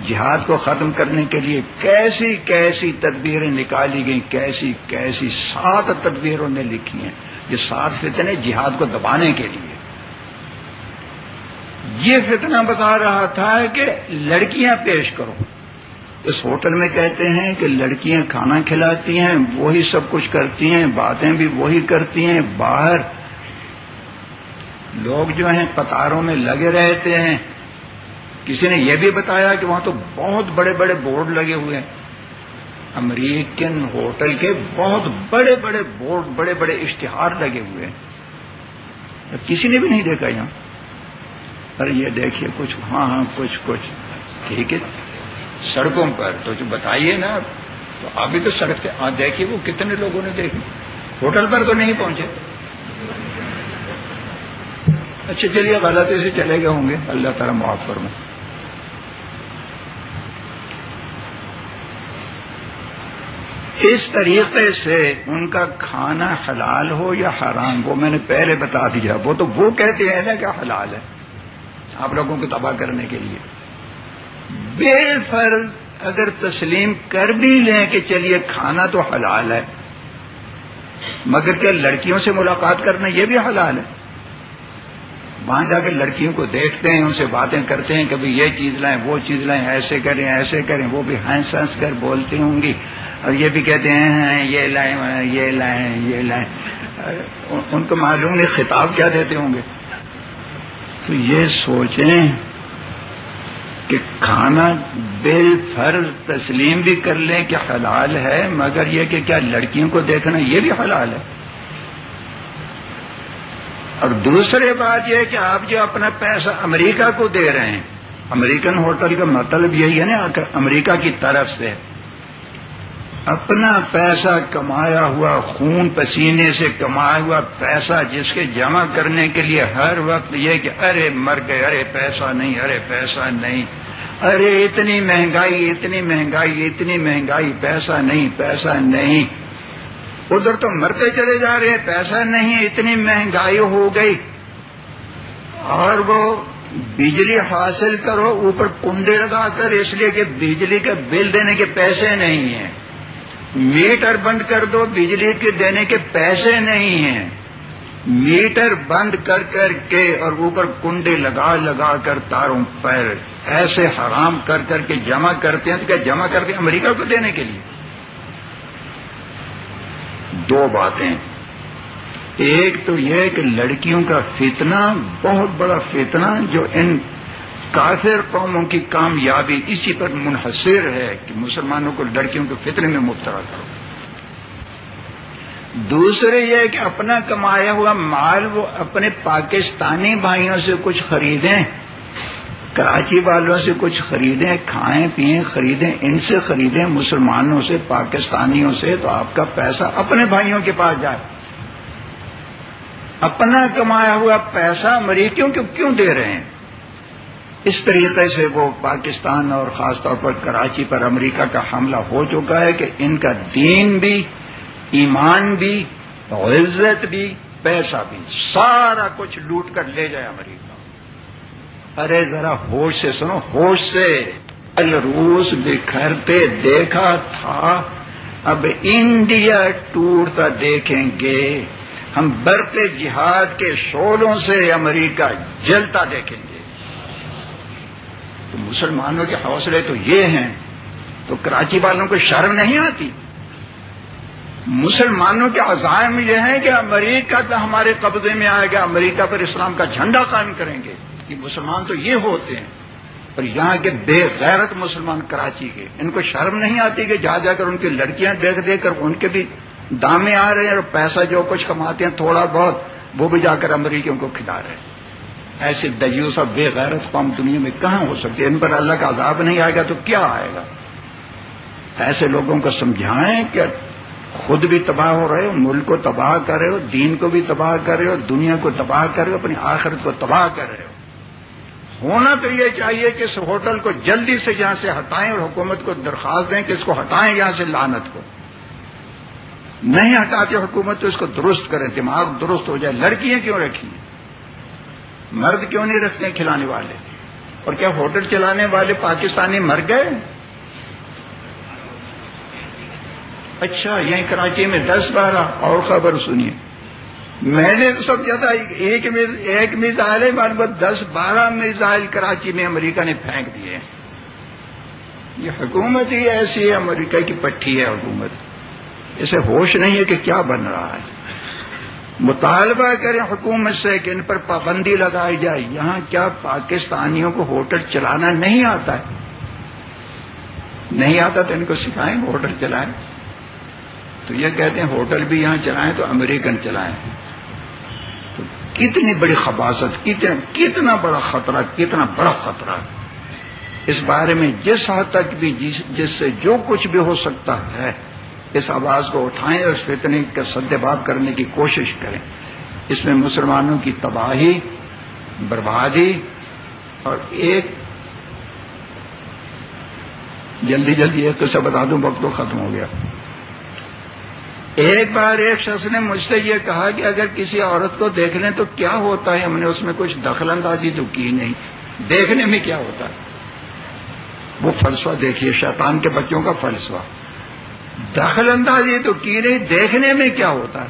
[SPEAKER 1] جہاد کو ختم کرنے کے لیے کیسی کیسی تدبیریں نکالی گئیں، کیسی کیسی 7 تدبیروں نے لکھی ہیں، یہ 7 فتنے جہاد کو دبانے کے لیے۔ یہ فتنہ بتا رہا تھا کہ لڑکیاں پیش کرو۔ اس ہوٹل میں کہتے ہیں کہ لڑکیاں کھانا کھلاتی ہیں، وہی سب کچھ کرتی ہیں، باتیں بھی وہی کرتی ہیں، باہر لوگ جو ہیں قطاروں میں لگے رہتے ہیں۔ کسی نے یہ بھی بتایا کہ وہاں تو بہت بڑے بڑے بورڈ لگے ہوئے ہیں، امریکن ہوٹل کے بہت بڑے بڑے بورڈ، بڑے بڑے اشتہار لگے ہوئے ہیں، کسی نے بھی نہیں دیکھا یہاں۔ ارے یہ دیکھیے کچھ، ہاں کچھ ٹھیک ہے، سڑکوں پر تو جو بتائیے نا، تو ابھی تو سڑک سے دیکھیے وہ کتنے لوگوں نے دیکھی، ہوٹل پر تو نہیں پہنچے۔ اچھا چلیے غلطی سے چلے گئے ہوں گے، اللہ تعالیٰ معاف فرمائے۔ اس طریقے سے ان کا کھانا حلال ہو یا حرام، وہ میں نے پہلے بتا دیا، وہ تو وہ کہتے ہیں نا کہ حلال ہے آپ لوگوں کو تباہ کرنے کے لیے۔ بالفرض اگر تسلیم کر بھی لیں کہ چلیے کھانا تو حلال ہے، مگر کیا لڑکیوں سے ملاقات کرنا یہ بھی حلال ہے؟ وہاں جا کے لڑکیوں کو دیکھتے ہیں، ان سے باتیں کرتے ہیں، کبھی یہ چیز لائیں وہ چیز لائیں، ایسے کریں، وہ بھی ہنس ہنس کر بولتی ہوں گی، اور یہ بھی کہتے ہیں یہ لائیں۔ ان کو معلوم نہیں خطاب کیا دیتے ہوں گے۔ تو یہ سوچیں کہ کھانا بالفرض تسلیم بھی کر لیں کہ حلال ہے، مگر یہ کہ کیا لڑکیوں کو دیکھنا یہ بھی حلال ہے؟ اور دوسری بات یہ کہ آپ جو اپنا پیسہ امریکہ کو دے رہے ہیں، امریکن ہوٹل کا مطلب یہی ہے نا کہ امریکہ کی طرف سے اپنا پیسہ کمایا ہوا، خون پسینے سے کمایا ہوا پیسہ، جس کے جمع کرنے کے لیے ہر وقت یہ کہ ارے مر گئے، ارے پیسہ نہیں، ارے اتنی مہنگائی، پیسہ نہیں، ادھر تو مرتے چلے جا رہے ہیں، پیسہ نہیں، اتنی مہنگائی ہو گئی، اور وہ بجلی حاصل کرو اوپر کنڈے لگا کر، اس لیے کہ بجلی کا بل دینے کے پیسے نہیں ہیں، میٹر بند کر دو، بجلی کے دینے کے پیسے نہیں ہیں، میٹر بند کر کر کے اور اوپر کنڈے لگا کر تاروں پر ایسے حرام کر کے جمع کرتے ہیں، تو کیا جمع کرتے ہیں امریکہ کو دینے کے لیے؟ دو باتیں، ایک تو یہ کہ لڑکیوں کا فتنہ بہت بڑا فتنہ جو ان کافر قوموں کی کامیابی اسی پر منحصر ہے کہ مسلمانوں کو لڑکیوں کے فتنے میں مبتلا کرو۔ دوسرے یہ کہ اپنا کمایا ہوا مال وہ اپنے پاکستانی بھائیوں سے کچھ خریدیں، کراچی والوں سے کچھ خریدیں، کھائیں پئیں خریدیں، ان سے خریدیں، مسلمانوں سے، پاکستانیوں سے، تو آپ کا پیسہ اپنے بھائیوں کے پاس جائے۔ اپنا کمایا ہوا پیسہ امریکیوں کو کیوں دے رہے ہیں؟ اس طریقے سے وہ پاکستان اور خاص طور پر کراچی پر امریکہ کا حملہ ہو چکا ہے کہ ان کا دین بھی، ایمان بھی، عزت بھی، پیسہ بھی، سارا کچھ لوٹ کر لے جائے امریکہ۔ ارے ذرا ہوش سے سنو، ہوش سے۔ روس بکھرتے دیکھا تھا، اب انڈیا ٹوٹتا دیکھیں گے۔ ہم برقے جہاد کے شعلوں سے امریکہ جلتا دیکھیں گے۔ تو مسلمانوں کے حوصلے تو یہ ہیں، تو کراچی والوں کو شرم نہیں آتی؟ مسلمانوں کے عزائم یہ ہیں کہ امریکہ تو ہمارے قبضے میں آئے گا، امریکہ پر اسلام کا جھنڈا قائم کریں گے۔ یہ مسلمان تو یہ ہوتے ہیں، اور یہاں کے بے غیرت مسلمان کراچی کے، ان کو شرم نہیں آتی کہ جا جا کر ان کی لڑکیاں دیکھ دیکھ کر ان کے بھی دامے آ رہے ہیں، اور پیسہ جو کچھ کماتے ہیں تھوڑا بہت وہ بھی جا کر امریکیوں کو کھلا رہے ہیں۔ ایسے دیوس اور بے غیرت قوم دنیا میں کہاں ہو سکتے؟ ان پر اللہ کا عذاب نہیں آئے گا تو کیا آئے گا؟ ایسے لوگوں کو سمجھائیں کہ خود بھی تباہ ہو رہے ہو، ملک کو تباہ کر رہے ہو، دین کو بھی تباہ کر رہے ہو، دنیا کو تباہ کر رہے ہو، اپنی آخرت کو تباہ کر رہے ہو۔ ہونا تو یہ چاہیے کہ اس ہوٹل کو جلدی سے یہاں سے ہٹائیں اور حکومت کو درخواست دیں کہ اس کو ہٹائیں یہاں سے، لعنت کو۔ نہیں ہٹاتے حکومت تو اس کو درست کریں، دماغ درست ہو جائے۔ لڑکیاں کیوں رکھی ہیں؟ مرد کیوں نہیں رکھتے کھلانے والے؟ اور کیا ہوٹل چلانے والے پاکستانی مر گئے؟ اچھا، یہیں کراچی میں 10-12 اور خبر سنیے۔ میں نے سمجھا تھا ایک میزائل ہے، 10-12 میزائل کراچی میں امریکہ نے پھینک دیے۔ یہ حکومت ہی ایسی ہے، امریکہ کی پٹھی ہے حکومت، اسے ہوش نہیں ہے کہ کیا بن رہا ہے۔ مطالبہ کریں حکومت سے کہ ان پر پابندی لگائی جائے۔ یہاں کیا پاکستانیوں کو ہوٹل چلانا نہیں آتا ہے؟ نہیں آتا تو ان کو سکھائیں، ہوٹل چلائیں۔ تو یہ کہتے ہیں ہوٹل بھی یہاں چلائیں تو امریکن چلائیں۔ تو کتنی بڑی خباثت، کتنا بڑا خطرہ، کتنا بڑا خطرہ۔ اس بارے میں جس حد تک بھی جس سے جو کچھ بھی ہو سکتا ہے، اس آواز کو اٹھائیں اور اس فتنے کا سدباب کرنے کی کوشش کریں۔ اس میں مسلمانوں کی تباہی، بربادی، اور ایک جلدی ایک قصہ بتا دوں، وقت تو ختم ہو گیا۔ ایک بار ایک شخص نے مجھ سے یہ کہا کہ اگر کسی عورت کو دیکھ لیں تو کیا ہوتا ہے؟ ہم نے اس میں کچھ دخل اندازی تو کی نہیں، دیکھنے میں کیا ہوتا ہے؟ وہ فلسفہ دیکھیے، شیطان کے بچوں کا فلسفہ۔ دخل اندازی تو کی نہیں، دیکھنے میں کیا ہوتا ہے؟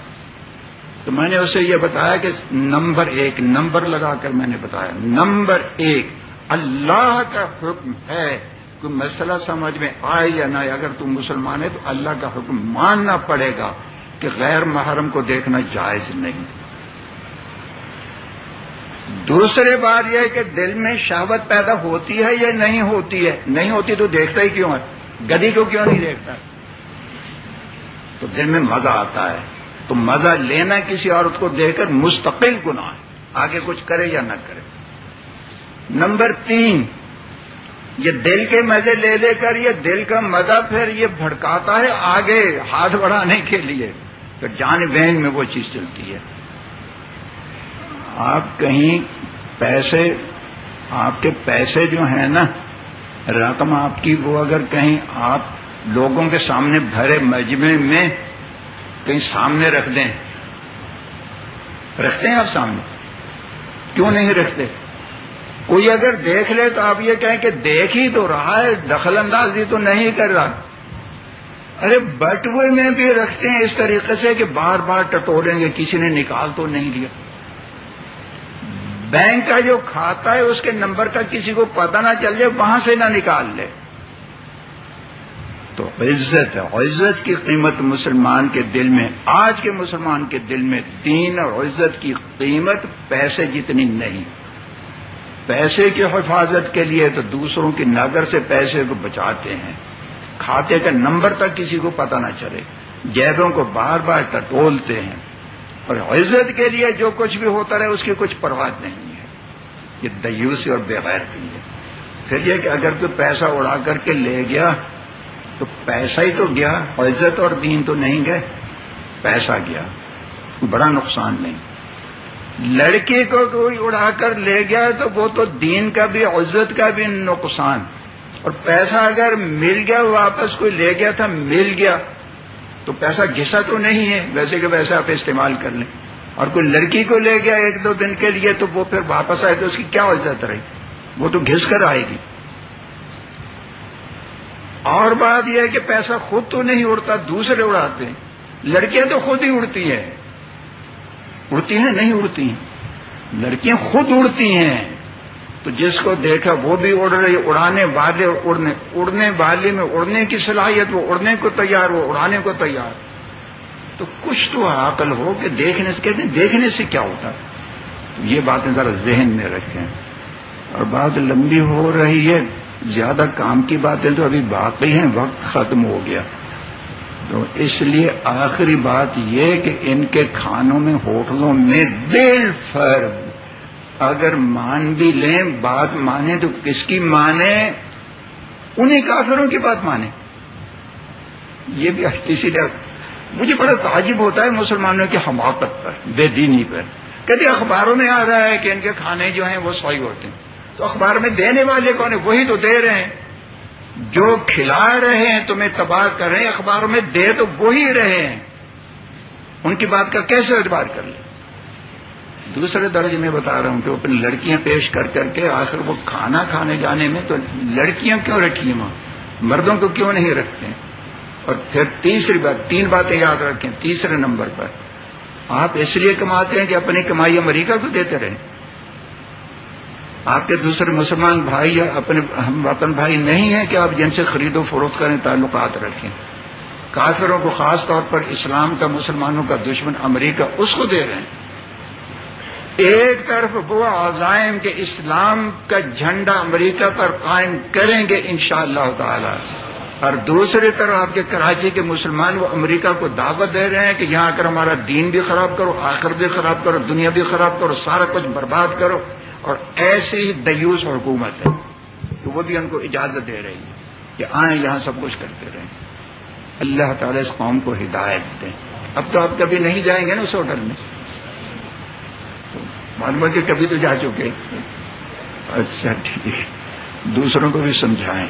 [SPEAKER 1] تو میں نے اسے یہ بتایا کہ نمبر 1 نمبر لگا کر میں نے بتایا، نمبر 1 اللہ کا حکم ہے، کوئی مسئلہ سمجھ میں آئے یا نہ آئے، اگر تم مسلمان ہے تو اللہ کا حکم ماننا پڑے گا کہ غیر محرم کو دیکھنا جائز نہیں۔ دوسری بات یہ ہے کہ دل میں شہوت پیدا ہوتی ہے یا نہیں ہوتی ہے؟ نہیں ہوتی تو دیکھتا ہی کیوں ہے؟ گدھی کو کیوں نہیں دیکھتا؟ تو دل میں مزہ آتا ہے، تو مزہ لینا کسی عورت کو دیکھ کر مستقل گناہ ہے، آگے کچھ کرے یا نہ کرے۔ نمبر 3، یہ دل کے مزے لے لے کر یہ دل کا مزہ پھر یہ بھڑکاتا ہے آگے ہاتھ بڑھانے کے لیے، تو جان بین میں وہ چیز چلتی ہے۔ آپ کہیں پیسے، آپ کے پیسے جو ہیں نا، رقم آپ کی، وہ اگر کہیں آپ لوگوں کے سامنے بھرے مجمع میں کہیں سامنے رکھ دیں، رکھتے ہیں آپ سامنے؟ کیوں نہیں رکھتے؟ کوئی اگر دیکھ لے تو آپ یہ کہیں کہ دیکھ ہی تو رہا ہے، دخل اندازی تو نہیں کر رہا۔ ارے بٹوے میں بھی رکھتے ہیں اس طریقے سے کہ بار بار ٹٹولیں گے، کسی نے نکال تو نہیں لیا۔ بینک کا جو کھاتا ہے اس کے نمبر کا کسی کو پتہ نہ چل جائے، وہاں سے نہ نکال لے۔ تو عزت ہے، عزت کی قیمت مسلمان کے دل میں، آج کے مسلمان کے دل میں دین اور عزت کی قیمت پیسے جتنی نہیں۔ پیسے کی حفاظت کے لیے تو دوسروں کی نظر سے پیسے کو بچاتے ہیں، کھاتے کا نمبر تک کسی کو پتہ نہ چلے۔ جیبوں کو بار بار ٹٹولتے ہیں، اور عزت کے لیے جو کچھ بھی ہوتا رہے اس کی کچھ پرواہ نہیں ہے. یہ دیوسی اور بے غیرتی ہے. پھر یہ کہ اگر کوئی پیسہ اڑا کر کے لے گیا تو پیسہ ہی تو گیا، عزت اور دین تو نہیں گئے، پیسہ گیا، بڑا نقصان نہیں. لڑکی کو کوئی اڑا کر لے گیا تو وہ تو دین کا بھی عزت کا بھی نقصان، اور پیسہ اگر مل گیا واپس کوئی لے گیا تھا مل گیا تو پیسہ گھسا تو نہیں ہے، ویسے کہ ویسے آپ استعمال کر لیں. اور کوئی لڑکی کو لے گیا 1-2 دن کے لیے تو وہ پھر واپس آئے تو اس کی کیا عزت رہی، وہ تو گھس کر آئے گی. اور بات یہ ہے کہ پیسہ خود تو نہیں اڑتا، دوسرے اڑاتے ہیں. لڑکیاں تو خود ہی اڑتی ہیں، اڑتی ہیں نہیں اڑتی ہیں، لڑکیاں خود اڑتی ہیں. تو جس کو دیکھا وہ بھی اڑ رہی، اڑانے والے اور اڑنے والے میں اڑنے کی صلاحیت، وہ اڑنے کو تیار، وہ اڑانے کو تیار. تو کچھ تو عقل ہو کہ دیکھنے سے، کہتے ہیں دیکھنے سے کیا ہوتا. تو یہ باتیں ذرا ذہن میں رکھیں. اور بات لمبی ہو رہی ہے، زیادہ کام کی باتیں تو ابھی باقی ہیں، وقت ختم ہو گیا. تو اس لیے آخری بات یہ کہ ان کے کھانوں میں، ہوٹلوں میں بالفرض اگر مان بھی لیں، بات مانیں تو کس کی مانیں؟ انہیں کافروں کی بات مانیں. یہ بھی اسی لیے مجھے بڑا تعجب ہوتا ہے مسلمانوں کی حماقت پر، بے دینی پر. کہتے اخباروں میں آ رہا ہے کہ ان کے کھانے جو ہیں وہ صحیح ہوتے ہیں. تو اخبار میں دینے والے کون ہیں؟ وہی تو دے رہے ہیں. جو کھلا رہے ہیں تمہیں تباہ کر رہے ہیں، اخباروں میں دے تو وہی رہے ہیں. ان کی بات کا کیسے اعتبار کر لیں؟ دوسرے درجے میں بتا رہا ہوں کہ وہ اپنی لڑکیاں پیش کر کر کے آخر وہ کھانا کھانے جانے میں تو لڑکیاں کیوں رکھی ہیں وہاں، مردوں کو کیوں نہیں رکھتے ہیں؟ اور پھر تیسری بات، 3 باتیں یاد رکھیں. تیسرے نمبر پر آپ اس لیے کماتے ہیں کہ اپنی کمائی امریکہ کو دیتے رہیں. آپ کے دوسرے مسلمان بھائی یا اپنے ہم وطن بھائی نہیں ہیں کہ آپ جن سے خرید و فروخت کریں، تعلقات رکھیں. کافروں کو، خاص طور پر اسلام کا، مسلمانوں کا دشمن امریکہ، اس کو دے رہے ہیں. ایک طرف وہ عزائم کہ اسلام کا جھنڈا امریکہ پر قائم کریں گے انشاءاللہ تعالی، اور دوسری طرف آپ کے کراچی کے مسلمان وہ امریکہ کو دعوت دے رہے ہیں کہ یہاں آ کر ہمارا دین بھی خراب کرو، آخرت بھی خراب کرو، دنیا بھی خراب کرو، سارا کچھ برباد کرو. اور ایسی ہی دیوس حکومت ہے تو وہ بھی ان کو اجازت دے رہی ہے کہ آئیں یہاں سب کچھ کرتے رہیں. اللہ تعالیٰ اس قوم کو ہدایت دیں. اب تو آپ کبھی نہیں جائیں گے نا اس ہوٹل میں، معلوم ہے کہ کبھی تو جا چکے. اچھا ٹھیک ہے، دوسروں کو بھی سمجھائیں.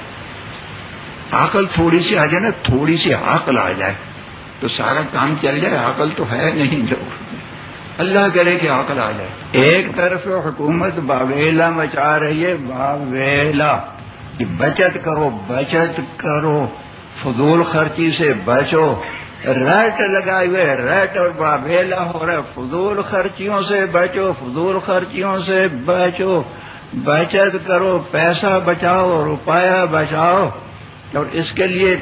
[SPEAKER 1] عقل تھوڑی سی آ جائے نا، تھوڑی سی عقل آ جائے تو سارا کام چل جائے. عقل تو ہے نہیں، جو اللہ کرے کہ عقل آ جائے. ایک طرف حکومت باویلا مچا رہی ہے، باویلا کہ بچت کرو، بچت کرو، فضول خرچی سے بچو. ریٹ لگائے ہوئے، ریٹ اور باویلا ہو رہا ہے. فضول خرچیوں سے بچو، فضول خرچیوں سے بچو، بچت کرو، پیسہ بچاؤ، روپیہ بچاؤ. اور اس کے لیے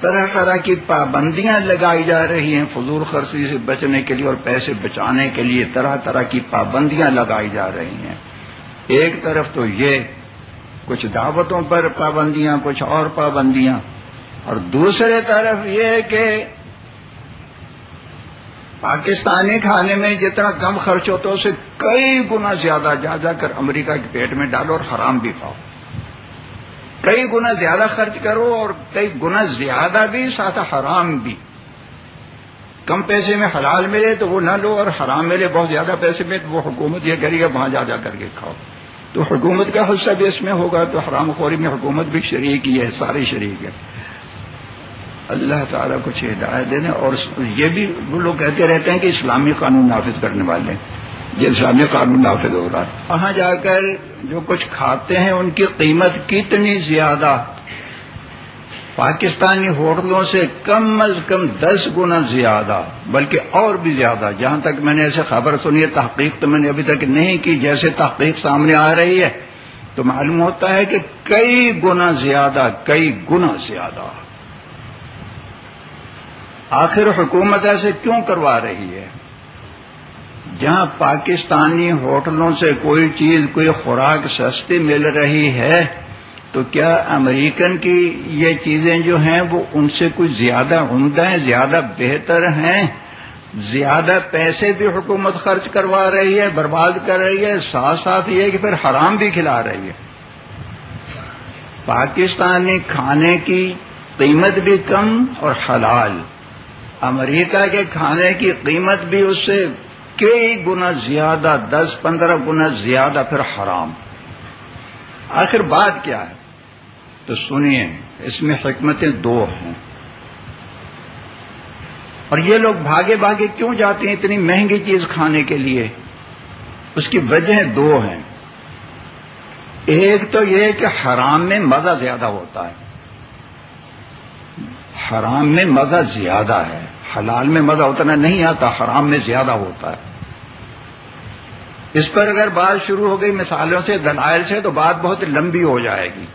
[SPEAKER 1] طرح طرح کی پابندیاں لگائی جا رہی ہیں فضول خرچی سے بچنے کے لیے، اور پیسے بچانے کے لیے طرح طرح کی پابندیاں لگائی جا رہی ہیں. ایک طرف تو یہ کچھ دعوتوں پر پابندیاں، کچھ اور پابندیاں، اور دوسرے طرف یہ کہ پاکستانی کھانے میں جتنا کم خرچ ہوتا ہے اسے کئی گنا زیادہ جا کر امریکہ کے پیٹ میں ڈالو اور حرام بھی کھاؤ. کئی گنا زیادہ خرچ کرو اور کئی گنا زیادہ بھی، ساتھ حرام بھی. کم پیسے میں حلال ملے تو وہ نہ لو، اور حرام ملے بہت زیادہ پیسے میں تو وہ حکومت یہ کرے گا وہاں جا کر کے کھاؤ. تو حکومت کا حصہ بھی اس میں ہوگا. تو حرام خوری میں حکومت بھی شریک ہی ہے، سارے شریک ہے. اللہ تعالیٰ کچھ ہدایت دینے. اور یہ بھی وہ لوگ کہتے رہتے ہیں کہ اسلامی قانون نافذ کرنے والے ہیں، یہ اسلامی قانون نافذ ہو رہا ہے. وہاں جا کر جو کچھ کھاتے ہیں ان کی قیمت کتنی زیادہ، پاکستانی ہوٹلوں سے کم از کم 10 گنا زیادہ، بلکہ اور بھی زیادہ. جہاں تک میں نے ایسے خبر سنی ہے، تحقیق تو میں نے ابھی تک نہیں کی، جیسے تحقیق سامنے آ رہی ہے تو معلوم ہوتا ہے کہ کئی گنا زیادہ، کئی گنا زیادہ. آخر حکومت ایسے کیوں کروا رہی ہے؟ جہاں پاکستانی ہوٹلوں سے کوئی چیز، کوئی خوراک سستی مل رہی ہے تو کیا امریکن کی یہ چیزیں جو ہیں وہ ان سے کچھ زیادہ عمدہ ہیں، زیادہ بہتر ہیں؟ زیادہ پیسے بھی حکومت خرچ کروا رہی ہے، برباد کر رہی ہے، ساتھ ساتھ یہ کہ پھر حرام بھی کھلا رہی ہے۔ پاکستانی کھانے کی قیمت بھی کم اور حلال، امریکہ کے کھانے کی قیمت بھی اس سے کئی گنا زیادہ، 10-15 گنا زیادہ، پھر حرام۔ آخر بات کیا ہے؟ تو سنیے، اس میں حکمتیں دو ہیں، اور یہ لوگ بھاگے بھاگے کیوں جاتے ہیں اتنی مہنگی چیز کھانے کے لیے؟ اس کی وجہ دو ہیں۔ ایک تو یہ کہ حرام میں مزہ زیادہ ہوتا ہے، حرام میں مزہ زیادہ ہے، حلال میں مزہ اتنا نہیں آتا، حرام میں زیادہ ہوتا ہے۔ اس پر اگر بات شروع ہو گئی مثالوں سے، دلائل سے، تو بات بہت لمبی ہو جائے گی۔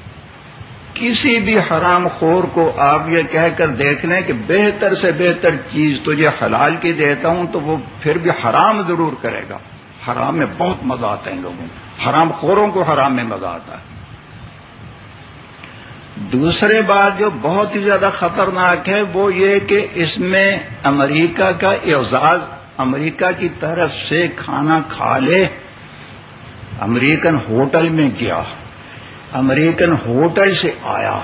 [SPEAKER 1] کسی بھی حرام خور کو آپ یہ کہہ کر دیکھ لیں کہ بہتر سے بہتر چیز تجھے حلال کی دیتا ہوں، تو وہ پھر بھی حرام ضرور کرے گا۔ حرام میں بہت مزہ آتا ہے ان لوگوں کو، حرام خوروں کو حرام میں مزہ آتا ہے۔ دوسرے بات جو بہت ہی زیادہ خطرناک ہے وہ یہ کہ اس میں امریکہ کا اعزاز، امریکہ کی طرف سے کھانا کھا لے، امریکن ہوٹل میں گیا، امریکن ہوٹل سے آیا،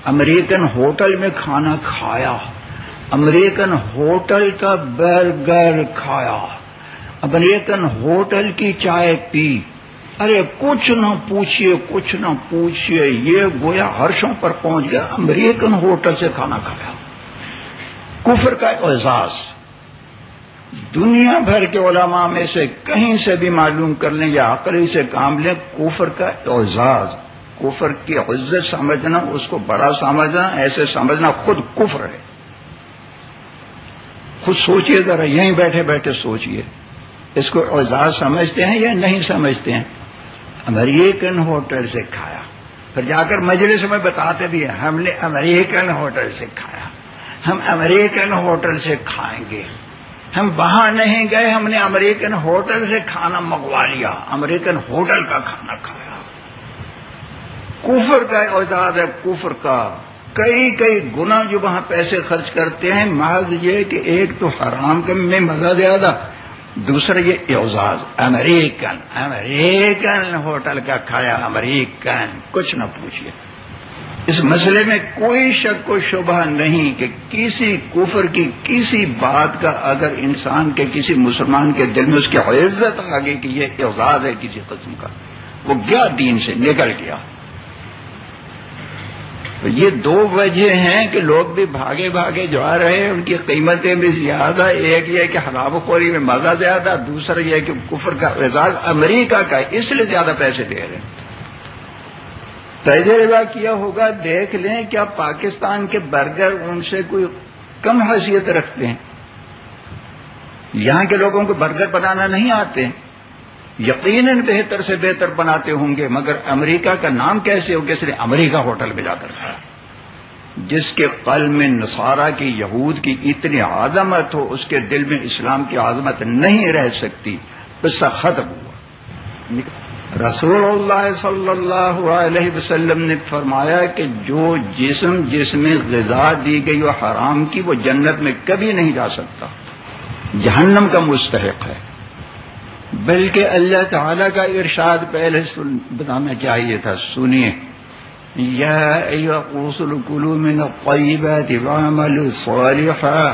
[SPEAKER 1] امریکن ہوٹل میں کھانا کھایا، امریکن ہوٹل کا برگر کھایا، امریکن ہوٹل کی چائے پی، ارے کچھ نہ پوچھئے، کچھ نہ پوچھئے، یہ گویا عرشوں پر پہنچ گیا، امریکن ہوٹل سے کھانا کھایا۔ کفر کا اعزاز دنیا بھر کے علماء میں سے کہیں سے بھی معلوم کر لیں یا عقلی سے کام لیں، کفر کا اعزاز، کفر کی عزت سمجھنا، اس کو بڑا سمجھنا، ایسے سمجھنا خود کفر ہے۔ خود سوچئے ذرا، یہیں بیٹھے بیٹھے سوچئے، اس کو اعزاز سمجھتے ہیں یا نہیں سمجھتے ہیں؟ امریکن ہوٹل سے کھایا، پھر جا کر مجلس میں بتاتے بھی ہیں ہم نے امریکن ہوٹل سے کھایا، ہم امریکن ہوٹل سے کھائیں گے، ہم وہاں نہیں گئے، ہم نے امریکن ہوٹل سے کھانا منگوا لیا، امریکن ہوٹل کا کھانا کھایا۔ کفر کا اعزاز ہے، کفر کا کئی گنا جو وہاں پیسے خرچ کرتے ہیں، محض یہ کہ ایک تو حرام میں مزہ زیادہ، دوسرا یہ اعزاز، امریکن ہوٹل کا کھایا، امریکن، کچھ نہ پوچھئے۔ اس مسئلے میں کوئی شک و شبہ نہیں کہ کسی کفر کی کسی بات کا اگر انسان کے کسی مسلمان کے دل میں اس کی عزت آ گئی کہ یہ اعزاز ہے کسی قسم کا، وہ گیا دین سے، نکل گیا۔ تو یہ دو وجہ ہیں کہ لوگ بھی بھاگے بھاگے جا رہے ہیں، ان کی قیمتیں بھی زیادہ، ایک یہ کہ حرام خوری میں مزہ زیادہ، دوسرا یہ کہ کفر کا اعزاز امریکہ کا، اس لیے زیادہ پیسے دے رہے ہیں۔ تجربہ کیا ہوگا، دیکھ لیں کیا پاکستان کے برگر ان سے کوئی کم حیثیت رکھتے ہیں؟ یہاں کے لوگوں کو برگر بنانا نہیں آتے، یقیناً بہتر سے بہتر بناتے ہوں گے، مگر امریکہ کا نام کیسے ہو کہ اس نے امریکہ ہوٹل میں جا کر کھایا؟ جس کے قلب میں نصارہ کی، یہود کی اتنی عظمت ہو، اس کے دل میں اسلام کی عظمت نہیں رہ سکتی۔ قصہ ختم ہوا۔ رسول اللہ صلی اللہ علیہ وسلم نے فرمایا کہ جو جسم جس میں غذا دی گئی وہ حرام کی، وہ جنت میں کبھی نہیں جا سکتا، جہنم کا مستحق ہے۔ بلکہ اللہ تعالیٰ کا ارشاد پہلے بتانا چاہیے تھا، سنیے، یا ایھا الرسل کلوا من الطیبات واعملوا صالحا،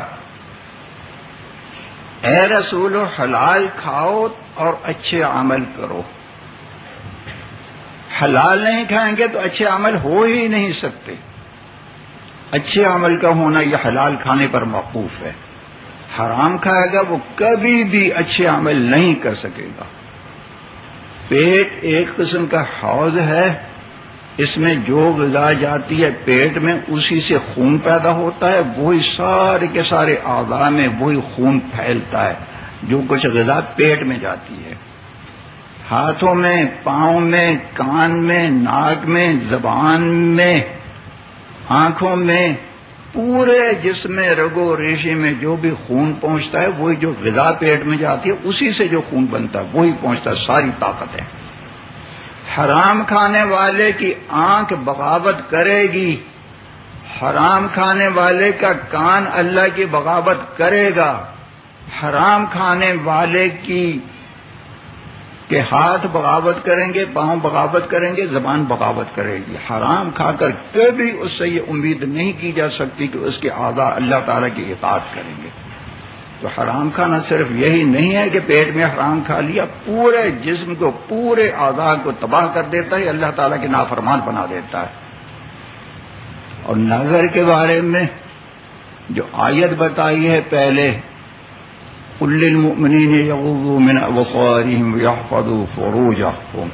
[SPEAKER 1] اے رسولو حلال کھاؤ اور اچھے عمل کرو۔ حلال نہیں کھائیں گے تو اچھے عمل ہو ہی نہیں سکتے۔ اچھے عمل کا ہونا یہ حلال کھانے پر موقوف ہے۔ حرام کھائے گا وہ کبھی بھی اچھے عمل نہیں کر سکے گا۔ پیٹ ایک قسم کا حوض ہے، اس میں جو غذا جاتی ہے پیٹ میں اسی سے خون پیدا ہوتا ہے، وہی سارے کے سارے اعضاء میں وہی خون پھیلتا ہے جو کچھ غذا پیٹ میں جاتی ہے۔ ہاتھوں میں، پاؤں میں، کان میں، ناک میں، زبان میں، آنکھوں میں، پورے جسم میں، رگو ریشے میں جو بھی خون پہنچتا ہے وہی جو غذا پیٹ میں جاتی ہے اسی سے جو خون بنتا ہے وہی پہنچتا ہے، ساری طاقت ہے۔ حرام کھانے والے کی آنکھ بغاوت کرے گی، حرام کھانے والے کا کان اللہ کی بغاوت کرے گا، حرام کھانے والے کے ہاتھ بغاوت کریں گے، پاؤں بغاوت کریں گے، زبان بغاوت کرے گی۔ حرام کھا کر کبھی اس سے یہ امید نہیں کی جا سکتی کہ اس کے اعضاء اللہ تعالیٰ کی اطاعت کریں گے۔ تو حرام کھانا صرف یہی نہیں ہے کہ پیٹ میں حرام کھا لیا، پورے جسم کو، پورے اعضاء کو تباہ کر دیتا ہے، اللہ تعالیٰ کے نافرمان بنا دیتا ہے۔ اور نظر کے بارے میں جو آیت بتائی ہے پہلے، قُل لِّلْمُؤْمِنِينَ يَغُضُّوا مِنْ أَبْصَارِهِمْ وَيَحْفَظُوا فُرُوجَهُمْ،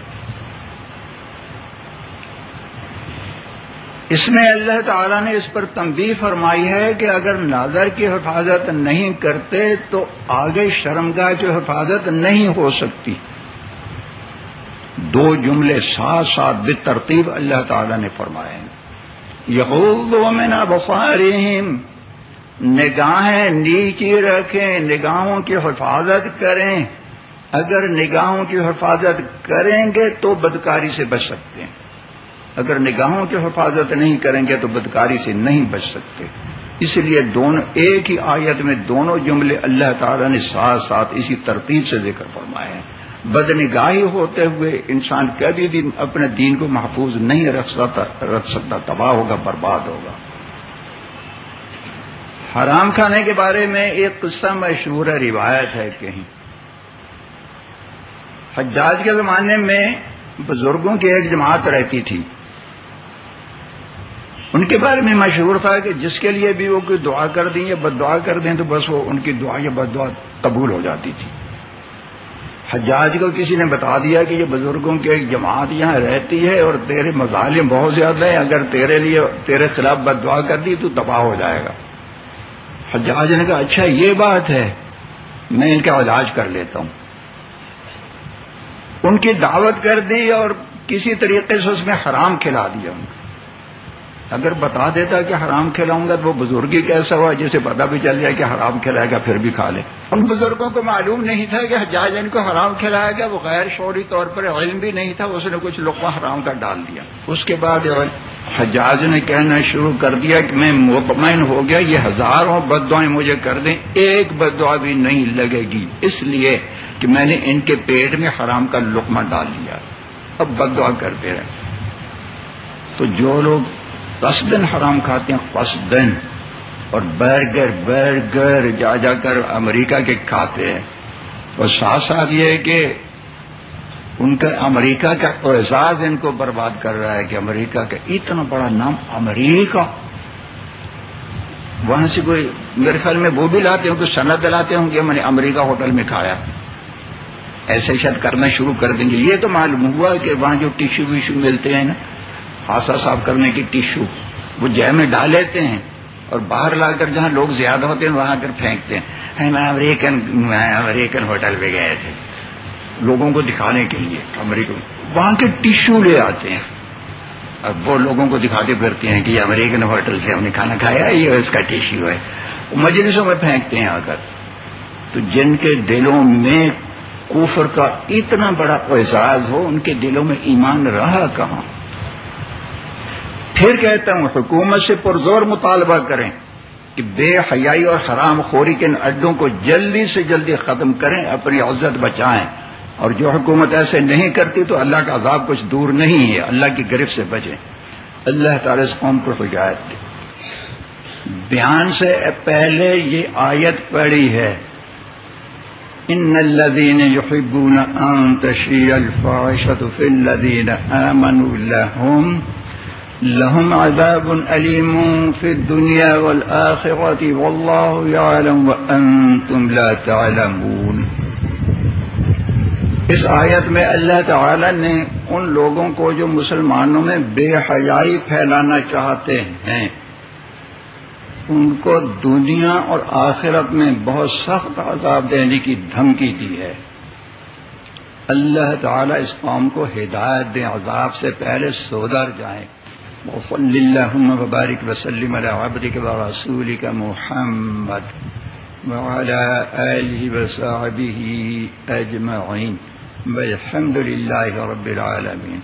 [SPEAKER 1] اس میں اللہ تعالیٰ نے اس پر تنبیہ فرمائی ہے کہ اگر نظر کی حفاظت نہیں کرتے تو آگے شرمگاہ کی حفاظت نہیں ہو سکتی۔ دو جملے ساتھ ساتھ بالترتیب اللہ تعالیٰ نے فرمائے ہیں۔ یغضوا من ابصارہم، نگاہیں نیچی رکھیں، نگاہوں کی حفاظت کریں۔ اگر نگاہوں کی حفاظت کریں گے تو بدکاری سے بچ سکتے ہیں، اگر نگاہوں کی حفاظت نہیں کریں گے تو بدکاری سے نہیں بچ سکتے۔ اس لیے دونوں ایک ہی آیت میں دونوں جملے اللہ تعالیٰ نے ساتھ ساتھ اسی ترتیب سے ذکر فرمائے ہیں۔ بدنگاہی ہوتے ہوئے انسان کبھی بھی اپنے دین کو محفوظ نہیں رکھ سکتا، تباہ ہوگا، برباد ہوگا۔ حرام کھانے کے بارے میں ایک قصہ مشہور ہے، روایت ہے کہیں، حجاج کے زمانے میں بزرگوں کی ایک جماعت رہتی تھی، ان کے بارے میں مشہور تھا کہ جس کے لیے بھی وہ کوئی دعا کر دیں یا بد دعا کر دیں تو بس وہ ان کی دعا یا بد دعا قبول ہو جاتی تھی۔ حجاج کو کسی نے بتا دیا کہ یہ بزرگوں کی ایک جماعت یہاں رہتی ہے اور تیرے مظالم بہت زیادہ ہیں، اگر تیرے خلاف بد دعا کر دی تو تباہ ہو جائے گا۔ حجاج نے کہا اچھا یہ بات ہے، میں ان کا علاج کر لیتا ہوں۔ ان کی دعوت کر دی اور کسی طریقے سے اس میں حرام کھلا دیا ان کو۔ اگر بتا دیتا کہ حرام کھلاؤں گا تو وہ بزرگی کیسا ہوا جسے پتہ بھی چل جائے کہ حرام کھلائے گا پھر بھی کھا لے۔ ان بزرگوں کو معلوم نہیں تھا کہ حجاج ان کو حرام کھلائے گا، وہ غیر شعوری طور پر علم بھی نہیں تھا، اس نے کچھ لقمہ حرام کا ڈال دیا۔ اس کے بعد حجاج نے کہنا شروع کر دیا کہ میں مطمئن ہو گیا، یہ ہزاروں بد دعائیں مجھے کر دیں، ایک بد دعا بھی نہیں لگے گی، اس لیے کہ میں نے ان کے پیٹ میں حرام کا لقمہ ڈال دیا، اب بد دعا کرتے رہے۔ تو جو لوگ قصدن حرام کھاتے ہیں، قصدن، اور برگر جا کر امریکہ کے کھاتے ہیں، اور ساتھ ساتھ یہ ہے کہ ان کا امریکہ کا اعزاز ان کو برباد کر رہا ہے کہ امریکہ کا اتنا بڑا نام امریکہ، وہاں سے کوئی میرے خیال میں وہ بھی لاتے ہوں کہ سند دلاتے ہوں کہ میں نے امریکہ ہوٹل میں کھایا، ایسے شاید کرنا شروع کر دیں گے۔ یہ تو معلوم ہوا کہ وہاں جو ٹیشو ویشو ملتے ہیں نا، ہاتھ صاف کرنے کی ٹیشو، وہ جیب میں ڈال لیتے ہیں اور باہر لا کر جہاں لوگ زیادہ ہوتے ہیں وہاں کر پھینکتے ہیں۔ میں امریکن ہوٹل پہ گئے تھے لوگوں کو دکھانے کے لیے، امریکہ وہاں کے ٹیشو لے آتے ہیں، اب وہ لوگوں کو دکھاتے پھرتے ہیں کہ یہ امریکن ہوٹل سے ہم نے کھانا کھایا، یہ اس کا ٹیشو ہے، مجلسوں میں پھینکتے ہیں آ کر۔ تو جن کے دلوں میں کفر کا اتنا بڑا اعزاز ہو، ان کے دلوں میں ایمان رہا کہاں؟ پھر کہتا ہوں حکومت سے پرزور مطالبہ کریں کہ بے حیائی اور حرام خوری کے ان اڈوں کو جلدی سے جلدی ختم کریں، اپنی عزت بچائیں، اور جو حکومت ایسے نہیں کرتی تو اللہ کا عذاب کچھ دور نہیں ہے، اللہ کی گرفت سے بچیں۔ اللہ تعالی اس قوم کو ہدایت دے۔ بیان سے پہلے یہ آیت پڑھی ہے، ان الذين يحبون ان تشيع الفاحشة في الذين آمنوا لهم عذاب أليم في الدنيا والآخرة والله يعلم وأنتم لا تعلمون۔ اس آیت میں اللہ تعالی نے ان لوگوں کو جو مسلمانوں میں بے حیائی پھیلانا چاہتے ہیں ان کو دنیا اور آخرت میں بہت سخت عذاب دینے کی دھمکی دی ہے۔ اللہ تعالی اس قوم کو ہدایت دیں، عذاب سے پہلے سودر جائیں۔ وصلی اللہم وبارک وسلم علی عبدک ورسولک محمد وعلی آلہ وصحبہ اجمعین۔ والحمد للہ رب العالمین.